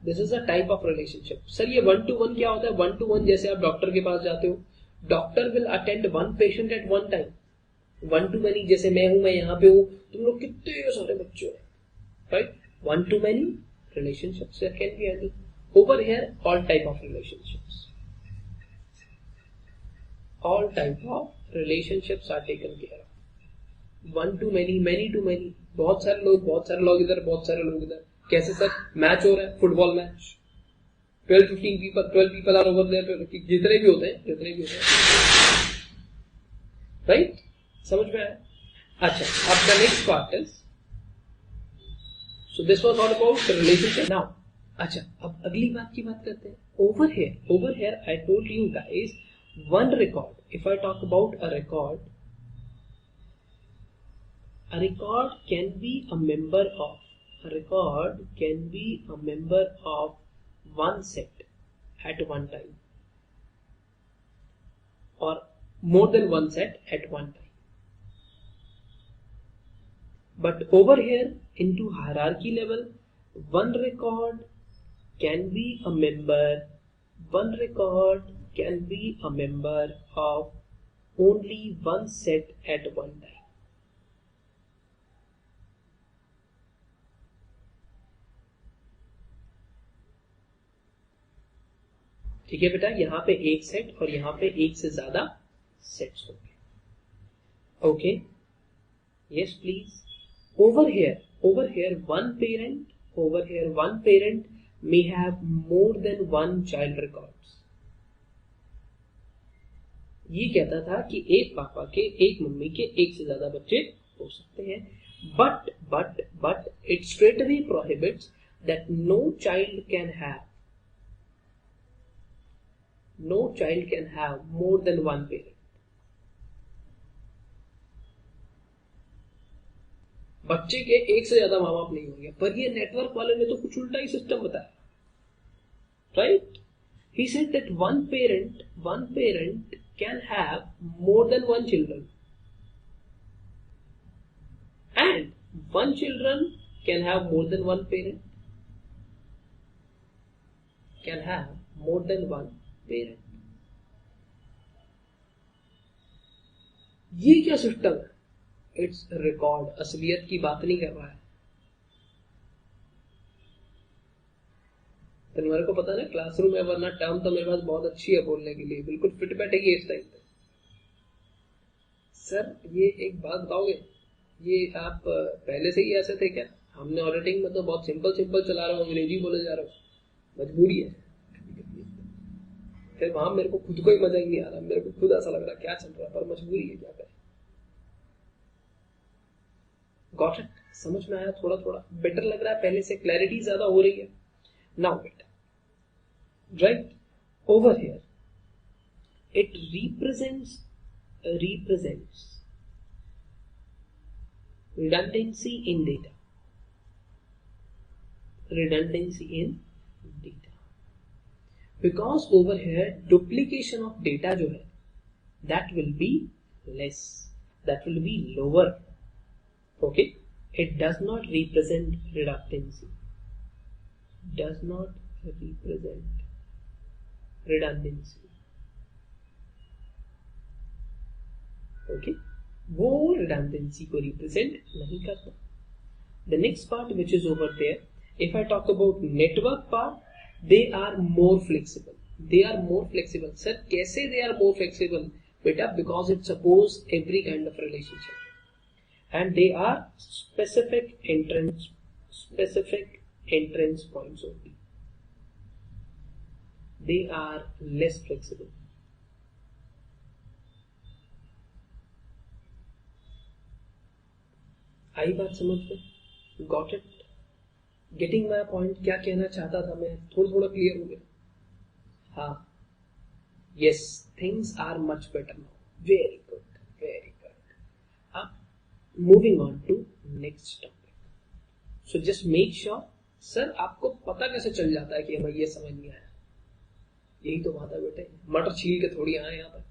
Speaker 1: This is a type of relationship. Sir ये 1-to-1 क्या होता है? 1-to-1 जैसे आप डॉक्टर के पास जाते हो, doctor will attend one patient at one time. 1-to-many जैसे मैं हूं, मैं यहाँ पे हूं, तुम लोग कितने सारे बच्चे हो, right? 1-to-many relationships there can be handled. Over here all type of relationships. All type of relationships are taken care of. 1-to-many, many-to-many, बहुत सारे लोग इधर, बहुत सारे लोग इधर. कैसे सर? मैच हो रहा है, football match, 12 people are over there, जितने भी होते हैं, राइट? समझ में आया? अच्छा, अब the next part is, so this was all about relationship. Now अच्छा, अब अगली बात की बात करते हैं. Over here I told you guys, one record, if I talk about a record can be a member of one set at one time, or more than one set at one time. But over here into hierarchy level, one record can be a member of only one set at one time. ठीक है बेटा, यहाँ पे एक set और यहाँ पे एक से ज्यादा सेट्स होंगे. Okay, yes please. Over here one parent may have more than one child records. ये कहता था कि एक पापा के, एक मम्मी के, एक से ज्यादा बच्चे हो सकते हैं. But it straightaway prohibits that no child can have more than one parent. बच्चे के एक से ज्यादा माँ बाप नहीं होंगे. पर ये नेटवर्क वाले ने तो कुछ उल्टा ही सिस्टम बताया, right? He said that one parent can have more than one children, and one children can have more than one parent. ये क्या सिस्टम है? इट्स रिकॉर्ड, असलियत की बात नहीं कर रहा है. तो मेरे को पता ना क्लासरूम है, वरना टर्म तो मेरे पास बहुत अच्छी है बोलने के लिए, बिल्कुल फिट बैठेगी इस टाइम पे. सर ये एक बात बताओगे, ये आप पहले से ही ऐसे थे क्या? हमने ऑडिटिंग में तो बहुत सिंपल सिंपल चला रहा हूँ, अंग्रेजी बोले जा रहा हूँ, मजबूरी है। फिर वहां मेरे को खुद को ही मजा ही नहीं आ रहा, मेरे को खुद ऐसा लग रहा क्या चल रहा है, पर मजबूरी है, क्या करें। Got it? समझ में आया? थोड़ा थोड़ा बेटर लग रहा है, पहले से क्लैरिटी ज्यादा हो रही है। Now better, right over here it represents redundancy in data, because over here duplication of data जो है that will be less, that will be lower. Okay, it does not represent redundancy, does not represent redundancy. Okay, वो redundancy को represent नहीं करता. The next part which is over there, if I talk about network part, they are more flexible. They are more flexible. Sir, कैसे they are more flexible? बेटा, because it supposes every kind of relationship, and they are specific entrance points only. They are less flexible. आई बात समझ में? Got it? Getting my point? क्या कहना चाहता था मैं, थोड़ा थोड़ा क्लियर हो गया? हाँ, yes, things are much better now. Very good, very good. अब moving on to next topic. So just make sure. Sir, आपको पता कैसे चल जाता है कि हमें ये समझ नहीं आया? यही तो बात है बेटे, मटर छील के थोड़ी आए यहाँ पर.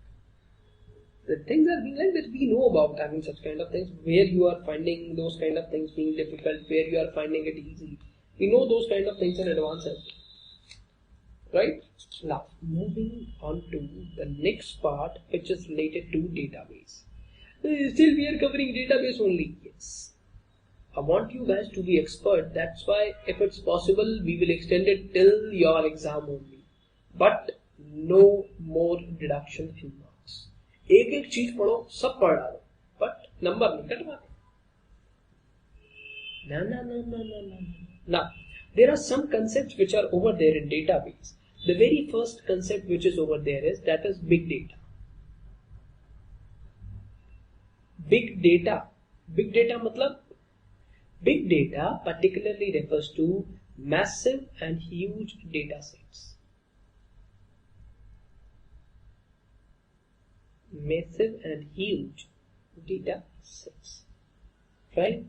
Speaker 1: The things are being like that we know about, I mean, such kind of things, where you are finding those kind of things being difficult, where you are finding it easy. We know those kind of things in advance, right? Now, moving on to the next part, which is related to database. Still we are covering database only. Yes. I want you guys to be expert. That's why, if it's possible, we will extend it till your exam only. But no more deduction in marks. एक एक चीज पढ़ो, सब पढ़ डालो, but number नहीं कटवाते. Now, there are some concepts which are over there in database. The very first concept which is over there is big data. Big data. Big data मतलब, big data particularly refers to massive and huge data sets. Massive and huge data sets, right?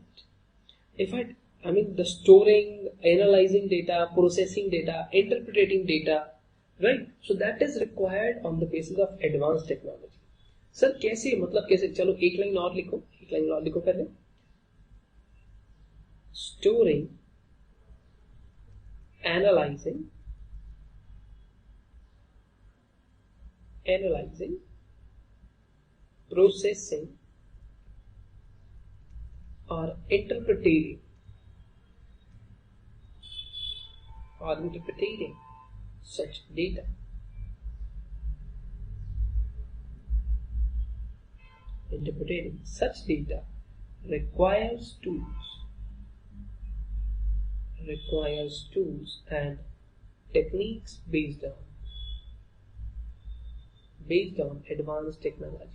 Speaker 1: I mean the storing, analyzing data, processing data, interpreting data, right? So that is required on the basis of advanced technology. Sir, कैसे? मतलब कैसे? चलो एक line और लिखो पहले. Storing, analyzing, processing or interpreting such data. Interpreting such data requires tools and techniques based on advanced technology.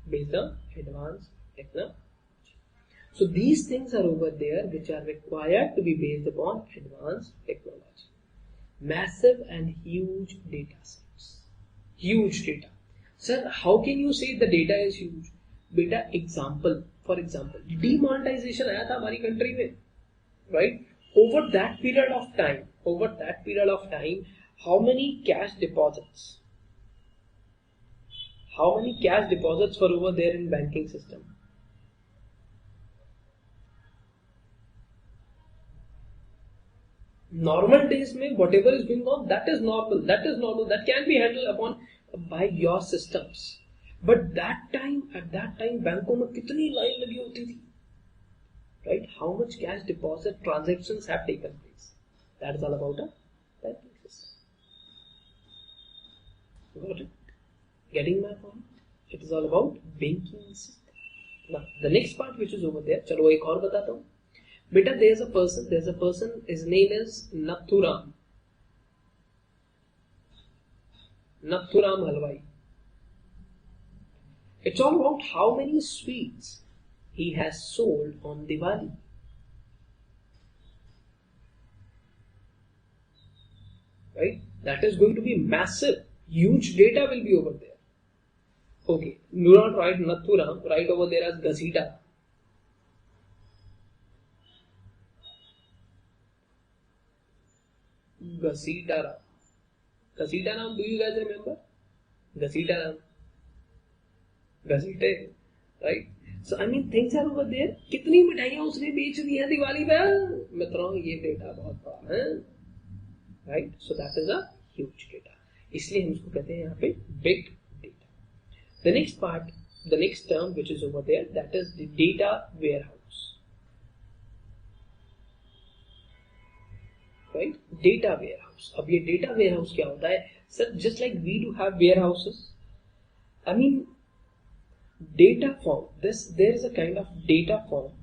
Speaker 1: Based on advanced technology. So these things are over there which are required to be based upon advanced technology. Massive and huge data sets. Huge data. Sir, how can you say the data is huge? Beta, for example, demonetization आया था हमारी country में, right? Over that period of time, how many cash deposits were over there in banking system? Normal days में whatever is going on, that is normal, that can be handled upon by your systems. But at that time बैंकों में कितनी line लगी होती थी, right? How much cash deposit transactions have taken place? That is all about a banking system. Got it? Getting my point? It is all about banking system. Now, the next part which is over there, चलो एक और बताता हूँ. बेटा, there's a person, his name is Nathuram Halwai. It's all about how many sweets he has sold on Diwali. Right? That is going to be massive. Huge data will be over there. Okay, do not write Nathuram, write over there as Gasita. Gasita Ram, do you guys remember? Gasita Ram. Gasite, right? So I mean things are over there. कितनी मिठाइयाँ उसने बेच दी हैं दिवाली में? मित्रों, ये data बहुत बड़ा है, right? So that is a huge data. इसलिए हम इसको कहते हैं यहाँ पे big data. The next part, the next term which is over there, that is the data warehouse. Right? Data warehouse. अब ये data warehouse क्या होता है? Sir, just like we do have warehouses, I mean data form. There is a kind of data form.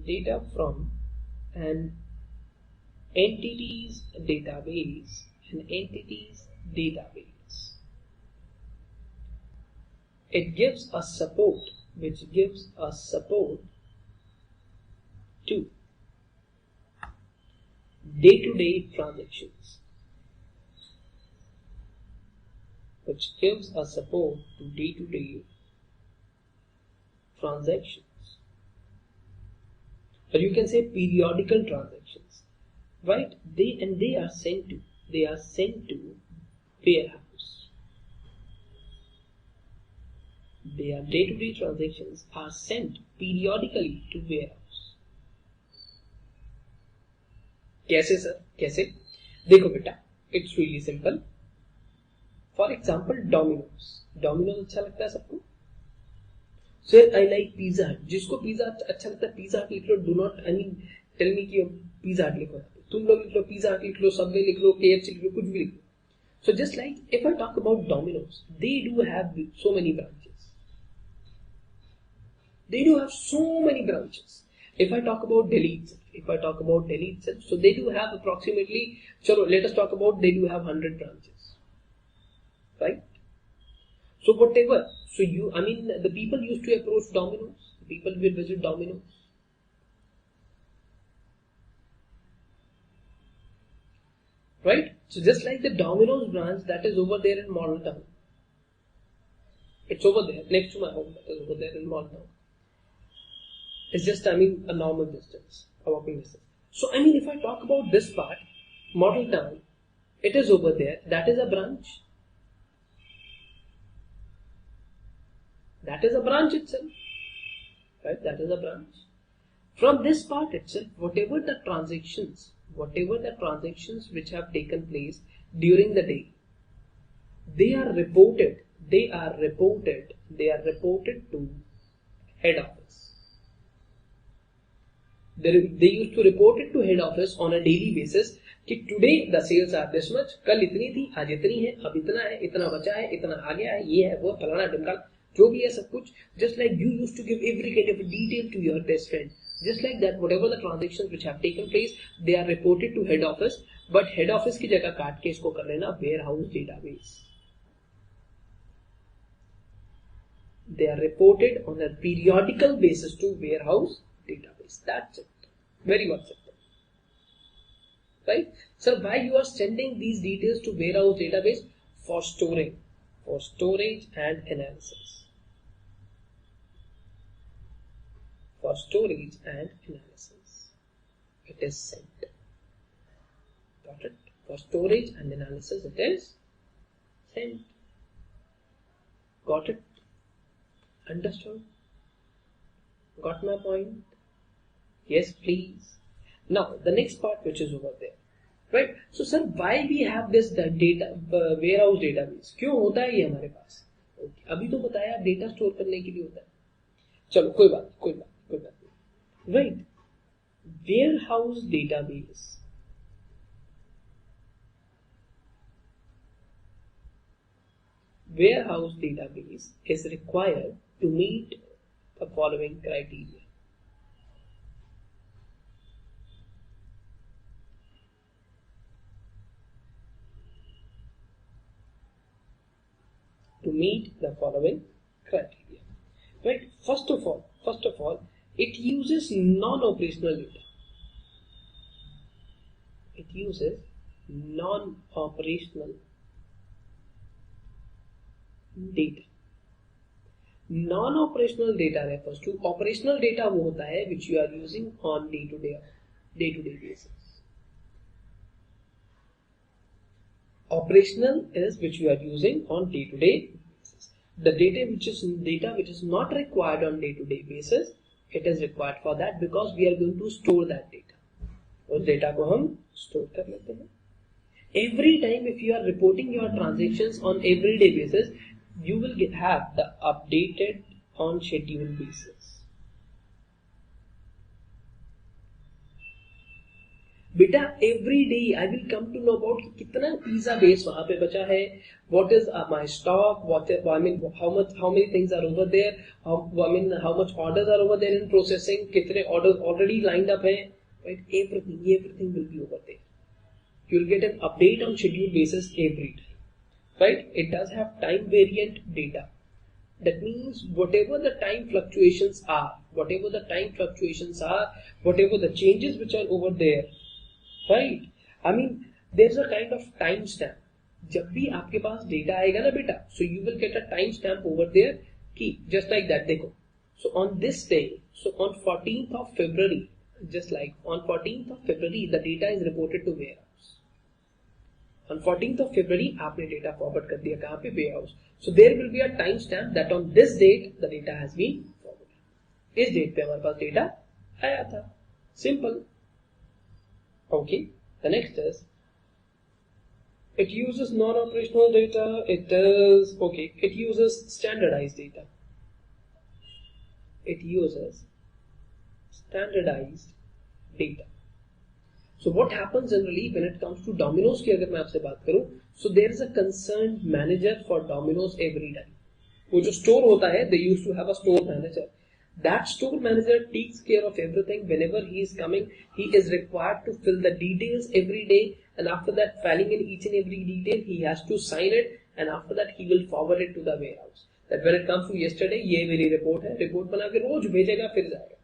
Speaker 1: Data from an entities database. An entities database. It gives a support, which gives a support to day-to-day transactions, which gives a support to day-to-day transactions, or you can say periodical transactions, right? They are sent to warehouse. Their day-to-day transactions are sent periodically to warehouse. कैसे sir? कैसे? देखो बेटा, it's really simple. For example, Domino's अच्छा लगता है सबको. Sir, I like Pizza Hut. जिसको Pizza Hut अच्छा लगता है, Pizza Hut लिख लो. Do not, I mean, tell me कि Pizza Hut लिखो. तुम लोग लिख लो Pizza Hut, लिख लो Subway, लिख लो KFC, लिख लो कुछ भी लिख लो. So just like if I talk about Domino's, they do have so many branches. If I talk about Delhi itself, so they do have approximately, let us talk about, they do have 100 branches, right? So whatever, the people used to approach Domino's, people will visit Domino's, right? So just like the Domino's branch that is over there in Model Town, it's over there next to my home, that is over there in Model Town. It's just, a normal distance, a walking distance. So, if I talk about this part, Model Town, it is over there. That is a branch. That is a branch itself. Right? That is a branch. From this part itself, whatever the transactions which have taken place during the day, they are reported to head office. They used to report it to head office on a daily basis कि today the sales are this much, कल इतनी थी, आज इतनी है, अब इतना है, इतना बचा है, इतना आ गया है, ये है, वो फलाना ढिमकाना, जो भी है सब कुछ. Just like you used to give every kind of detail to your best friend, just like that, whatever the transactions which have taken place, they are reported to head office. But head office की जगह काट के इसको कर लेना warehouse database. They are reported on a periodical basis to warehouse database. That's it. Very much simple. Right? So why you are sending these details to warehouse database? For storage and analysis. For storage and analysis. It is sent. Got it? For storage and analysis it is sent. Got it? Understood? Got my point? Yes, please. Now, the next part which is over there. Right? So, sir, why we have this data warehouse database? क्यों होता है ये हमारे पास? Okay. अभी तो बताया data store करने के लिए होता है. चलो कोई बात नहीं. Right? Warehouse database. warehouse database is required to meet the following criteria. To meet the following criteria. Right? First of all, it uses non-operational data. It uses non-operational data. Non-operational data refers to operational data वो होता है which you are using on day-to-day basis. Operational is which you are using on day-to-day basis. The data which is not required on day-to-day basis, it is required for that because we are going to store that data. उस data को हम store कर लेते हैं. Every time if you are reporting your transactions on everyday basis, you will have the updated on schedule basis. बेटा every day I will come to know about कितना pizza base वहां पे बचा है, what is my stock, how many things are over there, how much orders are over there in processing, कितने orders already lined up हैं. Right? Everything will be over there. You will get an update on schedule basis every time. Right? It does have time variant data. That means whatever the time fluctuations are, whatever the changes which are over there, right? I mean, there's a kind of time stamp. जब भी आपके पास data आएगा ना बेटा, so you will get a time stamp over there कि just like that देखो. So on this day, so on 14th of February, just like on 14th of February, the data is reported to warehouse. On 14th of February, आपने data forward कर दिया कहाँ पे warehouse. So there will be a time stamp that on this date the data has been forwarded. इस date पे हमारे पास data आया था. Simple. Okay. The next is it uses non-operational data. It uses standardized data. It uses standardized data. So what happens generally when it comes to Domino's की अगर मैं आपसे बात करूं, so there is a concerned manager for Domino's every time. वो जो store होता है, they used to have a store manager. That store manager takes care of everything. Whenever he is coming, he is required to fill the details every day, and after that, filling in each and every detail, he has to sign it, and after that, he will forward it to the warehouse. That when it comes to yesterday, ये मेरी report है, report बना के रोज भेजेगा फिर जाएगा.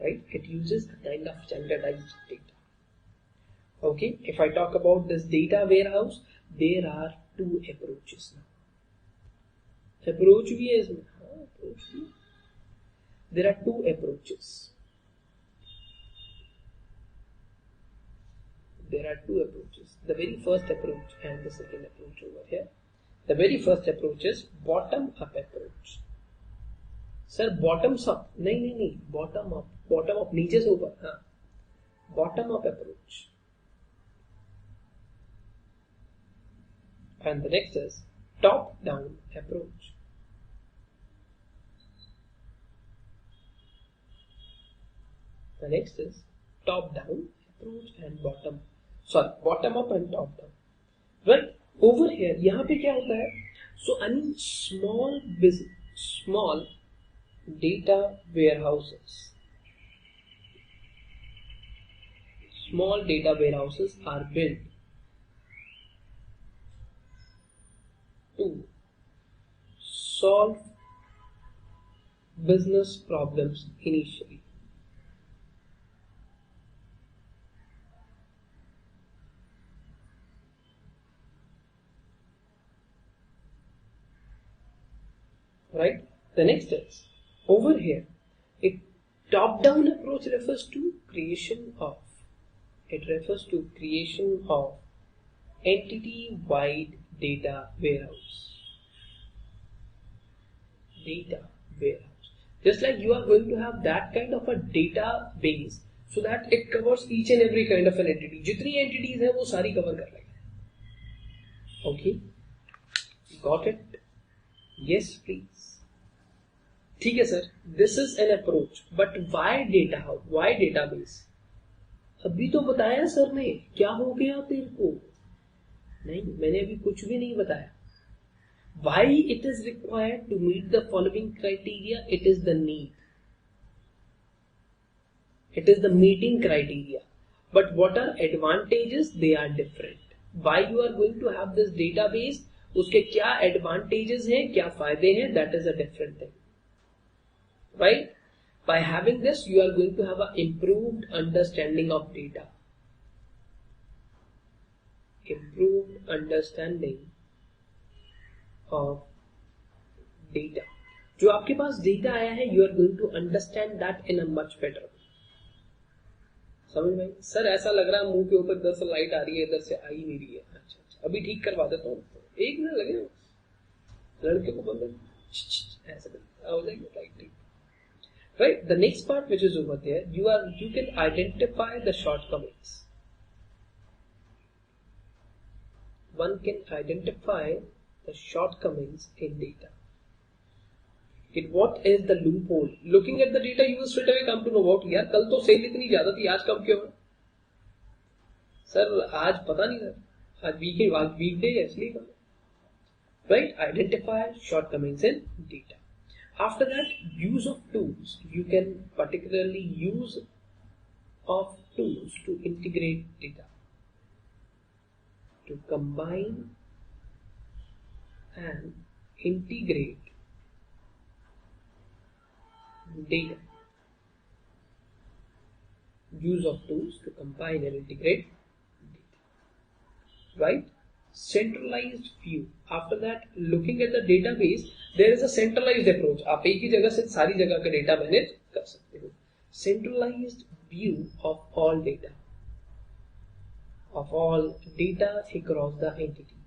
Speaker 1: Right? It uses a kind of standardized data. Okay, if I talk about this data warehouse, there are two approaches now. Approach भी है इसमें. Approach भी. There are two approaches. There are two approaches. The very first approach and the second approach over here. The very first approach is bottom-up approach. Sir, bottoms up? नहीं. Bottom up. Bottom up नीचे से ऊपर. हाँ. Bottom up approach. And the next is top-down approach. The next is top-down approach and bottom up and top-down. Well, over here, यहाँ पे क्या होता है? So, I mean, small data warehouses. Small data warehouses are built to solve business problems initially. Right? The next is over here. A top-down approach refers to creation of entity-wide data warehouse. Just like you are going to have that kind of a database, so that it covers each and every kind of an entity. जितनी entities हैं वो सारी cover कर लेगा. Okay, got it? Yes, please. ठीक है sir, this is an approach, but why database? अभी तो बताया सर ने, क्या हो गया तेरे को? नहीं, मैंने अभी कुछ भी नहीं बताया. Why it is required to meet the following criteria? It is the need. It is the meeting criteria. But what are advantages? They are different. Why you are going to have this database? उसके क्या advantages हैं, क्या फायदे हैं? That is a different thing. Right? By having this, you are going to have an improved understanding of data. Improved understanding of data. जो आपके पास data आया है, you are going to understand that in a much better way. समझ में? Sir ऐसा लग रहा है मुंह के ऊपर 10 लाइट आ रही है, इधर से आ ही नहीं रही है. अच्छा अभी ठीक करवा देता हूँ, 1 मिनट लगेगा. लड़के को बंद ऐसा हो जाएगी लाइट ठीक. Right? The next part which is over there, you can identify the shortcomings. One can identify the shortcomings in data. What is the loophole? Looking at the data, you will straight away come to know about यार कल तो cell इतनी ज्यादा थी, आज कम क्यों है? Sir आज पता नहीं सर, आज वीकडे है इसलिए कम. Right? Identify shortcomings in data. After that, use of tools. You can particularly use of tools to integrate data, to combine and integrate data. Use of tools to combine and integrate data. Right? Centralized view. After that, looking at the database, there is a centralized approach. आप एक ही जगह से सारी जगह का data manage कर सकते हो. Centralized view of all data across the entity.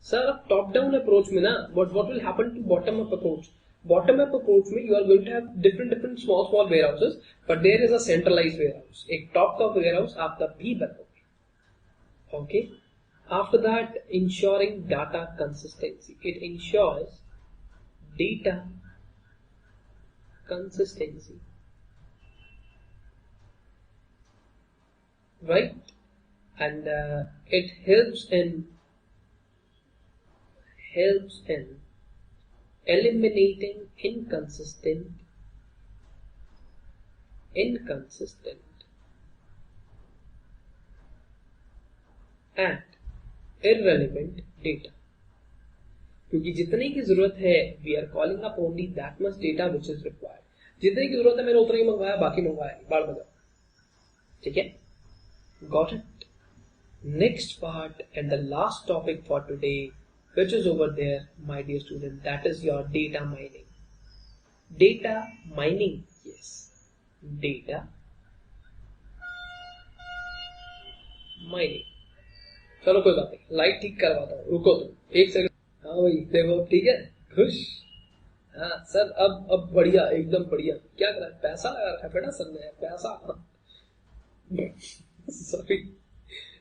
Speaker 1: Sir, top down approach में ना, what will happen to bottom up approach? Bottom up approach में you are going to have different small warehouses, but there is a centralized warehouse. एक top का warehouse आप तब भी बनाओगे. Okay. After that, ensuring data consistency. It ensures data consistency. Right? And it helps in eliminating inconsistent and irrelevant data. क्योंकि जितने की जरूरत है, we are calling up only that much data which is required. जितने की जरूरत है मैंने उतना ही मंगवाया, बाकी मंगवाया बाढ़ बजा. ठीक है? Got it? Next part and the last topic for today, which is over there, my dear student, that is your data mining. Data mining, yes. Data mining. चलो कोई बात नहीं, लाइट ठीक करवाता हूँ, रुको तुम 1 सेकंड. हाँ भाई देखो ठीक है, खुश. हाँ सर अब बढ़िया, एकदम बढ़िया. क्या करा, पैसा लगा रखा है बेटा सर ने, पैसा. Sorry.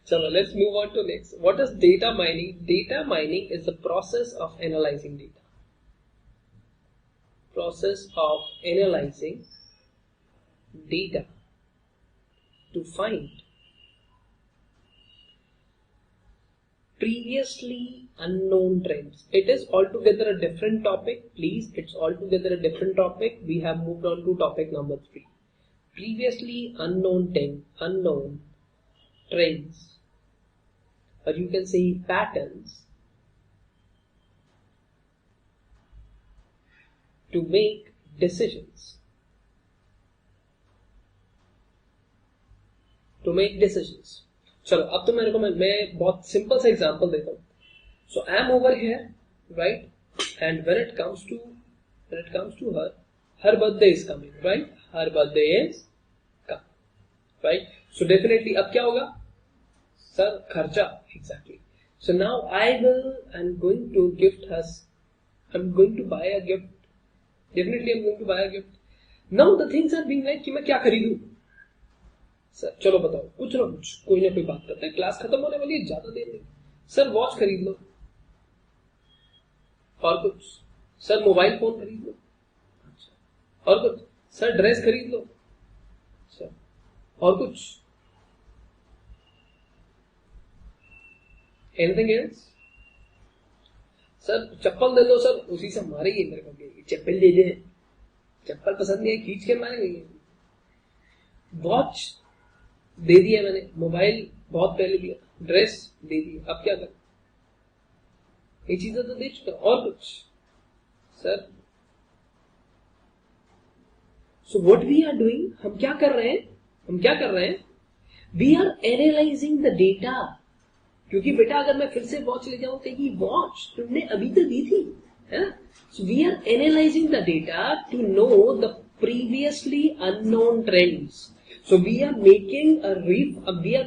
Speaker 1: चलो let's move on to next. What is data mining? Data mining is the process of analyzing data. Process of analyzing data to find previously unknown trends. It is altogether a different topic. Please, it's altogether a different topic. We have moved on to topic number 3. Previously unknown trends, or you can say patterns, to make decisions. चलो अब तो मेरे को मैं बहुत simple सा example देता हूँ. So I am over here, right? And when it comes to her birthday is coming, right? Her birthday is coming, right? So definitely अब क्या होगा? Sir, खर्चा, exactly. So now I'm going to buy a gift. Definitely I'm going to buy a gift. Now the things are being like कि मैं क्या खरीदूं? Sir चलो बताओ, कुछ ना कुछ कोई ना कोई बात करते हैं. क्लास खत्म होने वाली है, ज्यादा देर नहीं. सर वॉच खरीद लो, और कुछ. सर मोबाइल फोन खरीद लो, अच्छा. और कुछ. सर ड्रेस खरीद लो, सर. और कुछ. Anything else? सर चप्पल दे दो सर, उसी से मारेगी मेरे को, चप्पल दे दे, चप्पल पसंद नहीं है, खींच के मारेंगे। वॉच दे दिया मैंने, मोबाइल बहुत पहले दिया, ड्रेस दे दी, अब क्या कर? ये चीजें तो दे चुका, और कुछ? Sir so what we are doing, हम क्या कर रहे हैं? We are analysing the data. क्योंकि बेटा अगर मैं फिर से वॉच ले जाऊं तो ये वॉच तुमने अभी तो दी थी, है ना? So we are analysing the data to know the previously unknown trends. So we are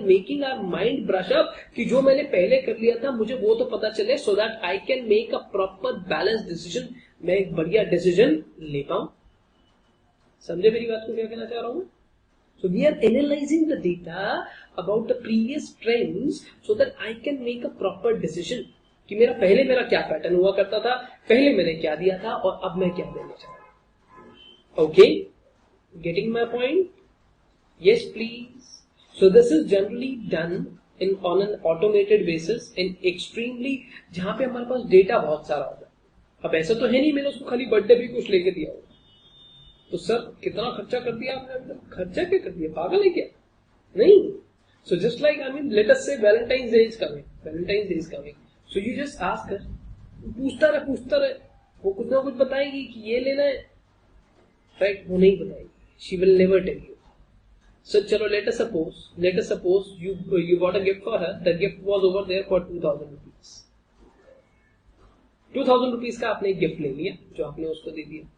Speaker 1: making our mind brush up कि जो मैंने पहले कर लिया था मुझे वो तो पता चले, so that I can make a proper balanced decision, मैं एक बढ़िया डिसीजन ले पाऊं। समझे मेरी बात को क्या कहना चाह रहा हूं? So we are analyzing the data about the previous trends so that I can make a proper decision कि मेरा क्या पैटर्न हुआ करता था, पहले मैंने क्या दिया था और अब मैं क्या देना चाह रहा हूं। Okay, getting my point? Yes, please. So this is generally done on an automated basis in extremely, जहां पे हमारे पास डेटा बहुत सारा होता है। अब ऐसा तो है नहीं मैंने उसको खाली बर्थडे भी कुछ लेके दिया हो, तो सर कितना खर्चा कर दिया आपने? खर्चा क्या कर दिया, पागल है क्या? नहीं। So just like let us say Valentine's Day is coming. So you just ask her, पूछता रहे, वो कुछ ना कुछ बताएगी कि ये लेना है, राइट? वो नहीं बताएगी, she will never tell you. So चलो let us suppose you got a gift for her. The gift was over there for 2000 rupees. 2000 rupees का आपने एक गिफ्ट ले लिया जो आपने उसको दे दिया।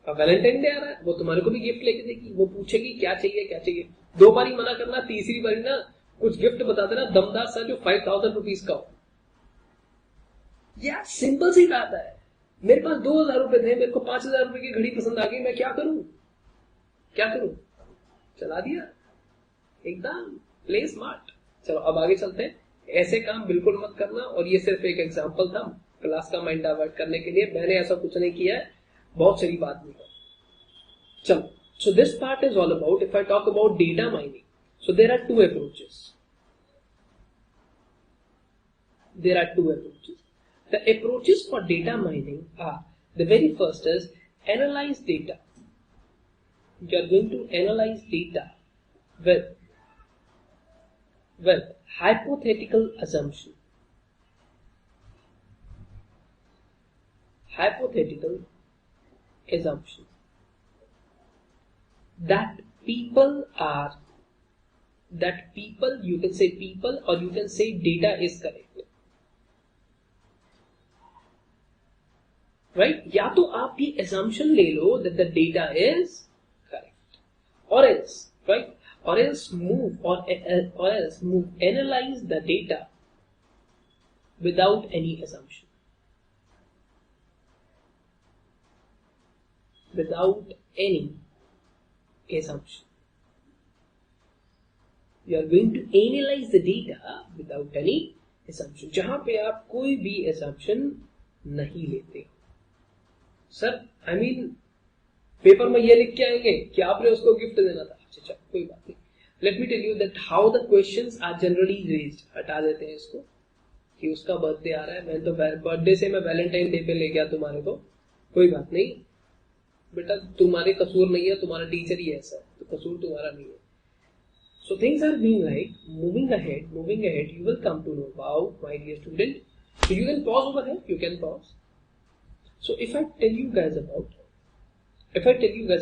Speaker 1: अब वैलेंटाइन डे आ रहा है, वो तुम्हारे को भी गिफ्ट लेके देगी, वो पूछेगी क्या चाहिए। 2 बारी मना करना, तीसरी बारी ना कुछ गिफ्ट बता देना दमदार सा जो 5000 रुपीज का हो। यार सिंपल सी बात है, मेरे पास 2000 रुपए थे, मेरे को 5000 रुपए की घड़ी पसंद आ गई, मैं क्या करूं? चला दिया, एकदम प्ले स्मार्ट। चलो अब आगे चलते हैं। ऐसे काम बिल्कुल मत करना, और ये सिर्फ एक एग्जांपल था क्लास का माइंड डाइवर्ट करने के लिए, मैंने ऐसा कुछ नहीं किया है, बहुत सारी बात नहीं कर। चलो, so this part is all about, if I talk about data mining, so there are two approaches. The approaches for data mining are, the very first is analyze data. You are going to analyze data with hypothetical assumption. That people, you can say people or you can say data is correct. Right? या तो आप ये assumption ले लो that the data is correct, or else, right? Or else analyze the data without any assumption. You are going to analyze the data without any assumption. जहां पे आप कोई भी assumption नहीं लेते हो। सर पेपर में ये लिख के आएंगे कि आपने उसको गिफ्ट देना था। अच्छा कोई बात नहीं, let me tell you that how the questions are generally raised. हटा देते हैं इसको कि उसका बर्थडे आ रहा है, मैं तो बर्थडे से मैं वैलेंटाइन डे पे ले गया तुम्हारे को। कोई बात नहीं बेटा, तुम्हारे कसूर नहीं है, तुम्हारा टीचर ही ऐसा है, तो कसूर तुम्हारा नहीं है। So things are being like moving ahead, you will come to know about, my dear student. So you can pause over here, you can pause. So if I tell you guys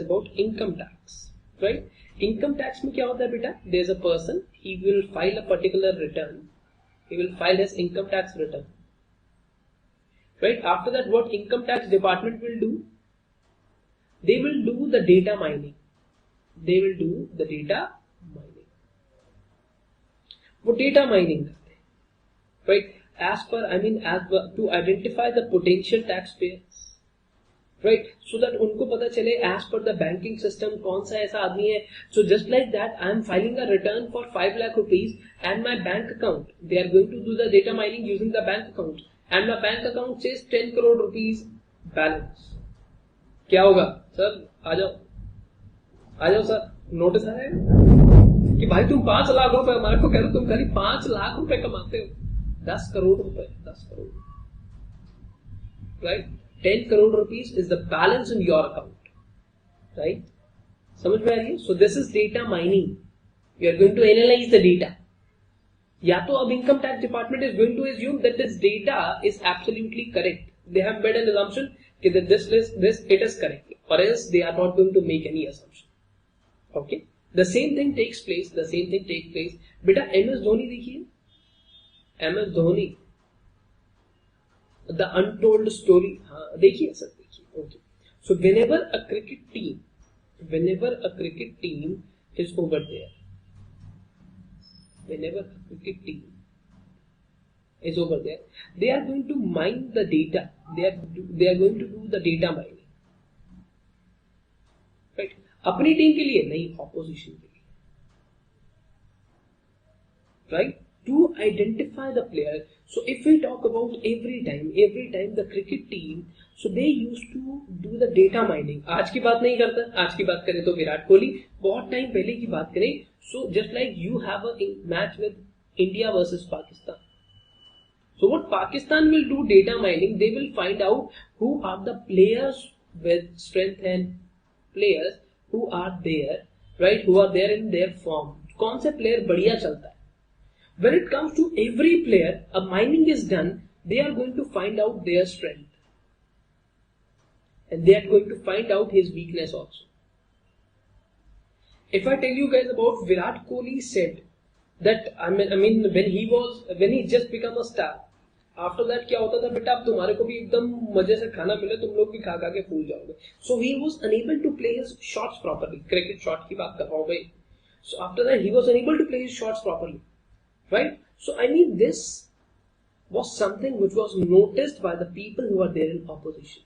Speaker 1: about income tax, right? Income tax में क्या होता है बेटा? There's a person, he will file a particular return. He will file his income tax return. Right? After that, what income tax department will do? They will do the data mining. वो data mining करते हैं, right? To identify the potential taxpayers, right? So that उनको पता चले as per the banking system कौन सा ऐसा आदमी है। So just like that, I am filing a return for 5 lakh rupees and my bank account, they are going to do the data mining using the bank account, and my bank account says 10 crore rupees balance. क्या होगा sir? आ जाओ sir, notice आया कि भाई तुम 5 लाख रुपए, हमारे को कह रहे हो तुम खाली 5 लाख रुपए कमाते हो, 10 करोड़ रुपए, 10 crore, right? 10 crore rupees is the balance in your account, right? समझ में आ रही है? So this is data mining. You are going to analyse the data. या तो अब income tax department is going to assume that this data is absolutely correct. They have made an assumption that this it is correct, or else they are not going to make any assumption. Okay, the same thing takes place. बेटा MS Dhoni देखिए, MS Dhoni, the untold story, हाँ देखिए sir, देखिए. Okay, so whenever a cricket team is over there, whenever a cricket team is over there, they are going to mine the data. They are going to do the data mining, right? अपनी team के लिए नहीं, opposition के लिए, right? To identify the player. So if we talk about every time the cricket team, so they used to do the data mining. आज की बात नहीं करता, आज की बात करें तो विराट कोहली, बहुत टाइम पहले की बात करें, so just like you have a match with India versus Pakistan. So what Pakistan will do data mining, they will find out who are the players with strength and players who are there, right? Who are there in their form. कौन से player बढ़िया चलता है? When it comes to every player, a mining is done. They are going to find out their strength, and they are going to find out his weakness also. If I tell you guys about Virat Kohli said that, I mean when he just become a star, after that क्या होता था बेटा, अब तुम्हारे को भी एकदम मजे से खाना मिले, तुम लोग भी खा खा के फूल जाओगे. So he was unable to play his shots properly. Cricket shot की बात कर रहा हूँ भाई. So after that he was unable to play his shots properly. Right? So I mean this was something which was noticed by the people who are there in opposition.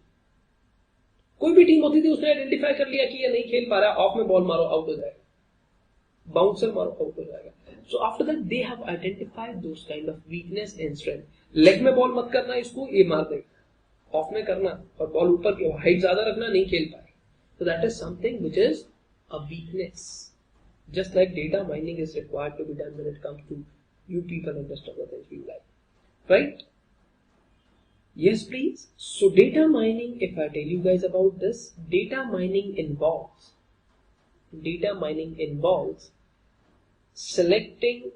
Speaker 1: कोई भी team होती थी, उसने आइडेंटिफाई कर लिया कि ये नहीं खेल पा रहा, ऑफ में बॉल मारो, आउट हो जाएगा, बाउंसर मारो, आउट हो जाएगा. So after that they have identified those kind of weakness and strength. Leg में बॉल मत करना, इसको ये मार देगा, ऑफ में करना, और बॉल ऊपर की हाइट ज्यादा रखना, नहीं खेल पाएगा. So that is something which is a weakness. Just like data mining is required to be done when it comes to you people understand what things we like, right? Yes, please. So data mining, if I tell you guys about this, data mining involves selecting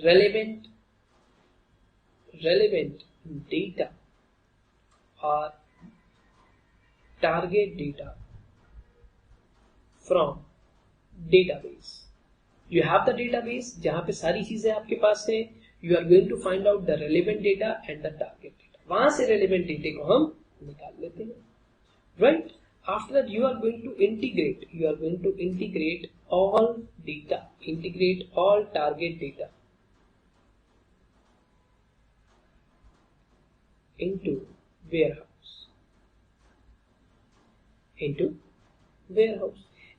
Speaker 1: relevant data or target data from database. You have the database जहां पे सारी चीजें आपके पास है. You are going to find out the relevant data and the target data. वहां से relevant data को हम निकाल लेते हैं, right? After that you are going to integrate all data, integrate all target data into warehouse.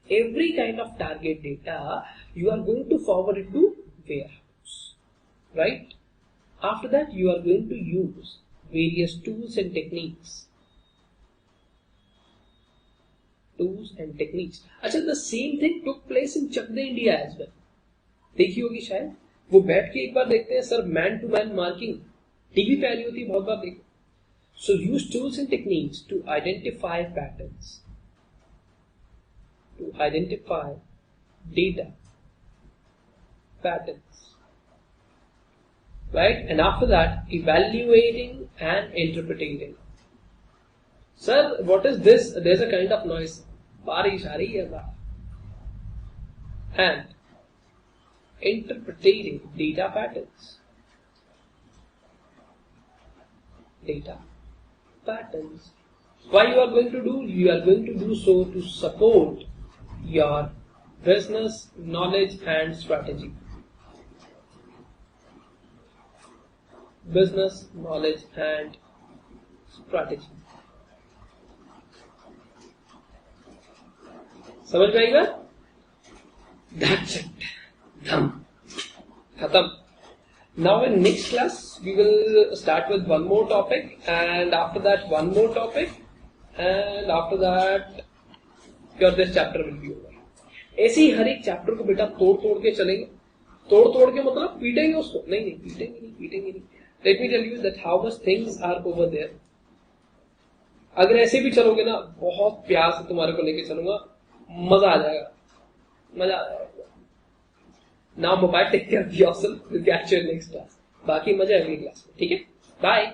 Speaker 1: Every kind of target data you are going to forward it to warehouse, right? After that you are going to use various tools and techniques. अच्छा, the same thing took place in Chak De India as well. देखी होगी शायद, वो बैठ के एक बार देखते हैं sir, man to man marking TV पे आ रही होती है, बहुत बार देखो. So use tools and techniques to identify patterns, to identify data patterns, right? And after that evaluating and interpreting. Sir, what is this? There's a kind of noise. बारिश आ रही है बाहर. And interpreting data patterns. Why you are going to do? You are going to do so to support your business knowledge and strategy. Business knowledge and strategy. समझ में आएगा? That's it. Done. खत्म. Now in next class we will start with one more topic, and after that one more topic, and after that your this chapter will be over. ऐसे ही हर एक chapter को बेटा तोड़ तोड़ के चलेंगे. तोड़ तोड़ के मतलब पीटेंगे उसको, नहीं पीटेंगे नहीं। Let me tell you that how much things are over there. अगर ऐसे भी चलोगे ना, बहुत प्यार से तुम्हारे को लेके चलूंगा, मजा आ जाएगा। Now bye, take care of yourself, will catch you next class. बाकी मजा अगली क्लास में, ठीक है, बाय।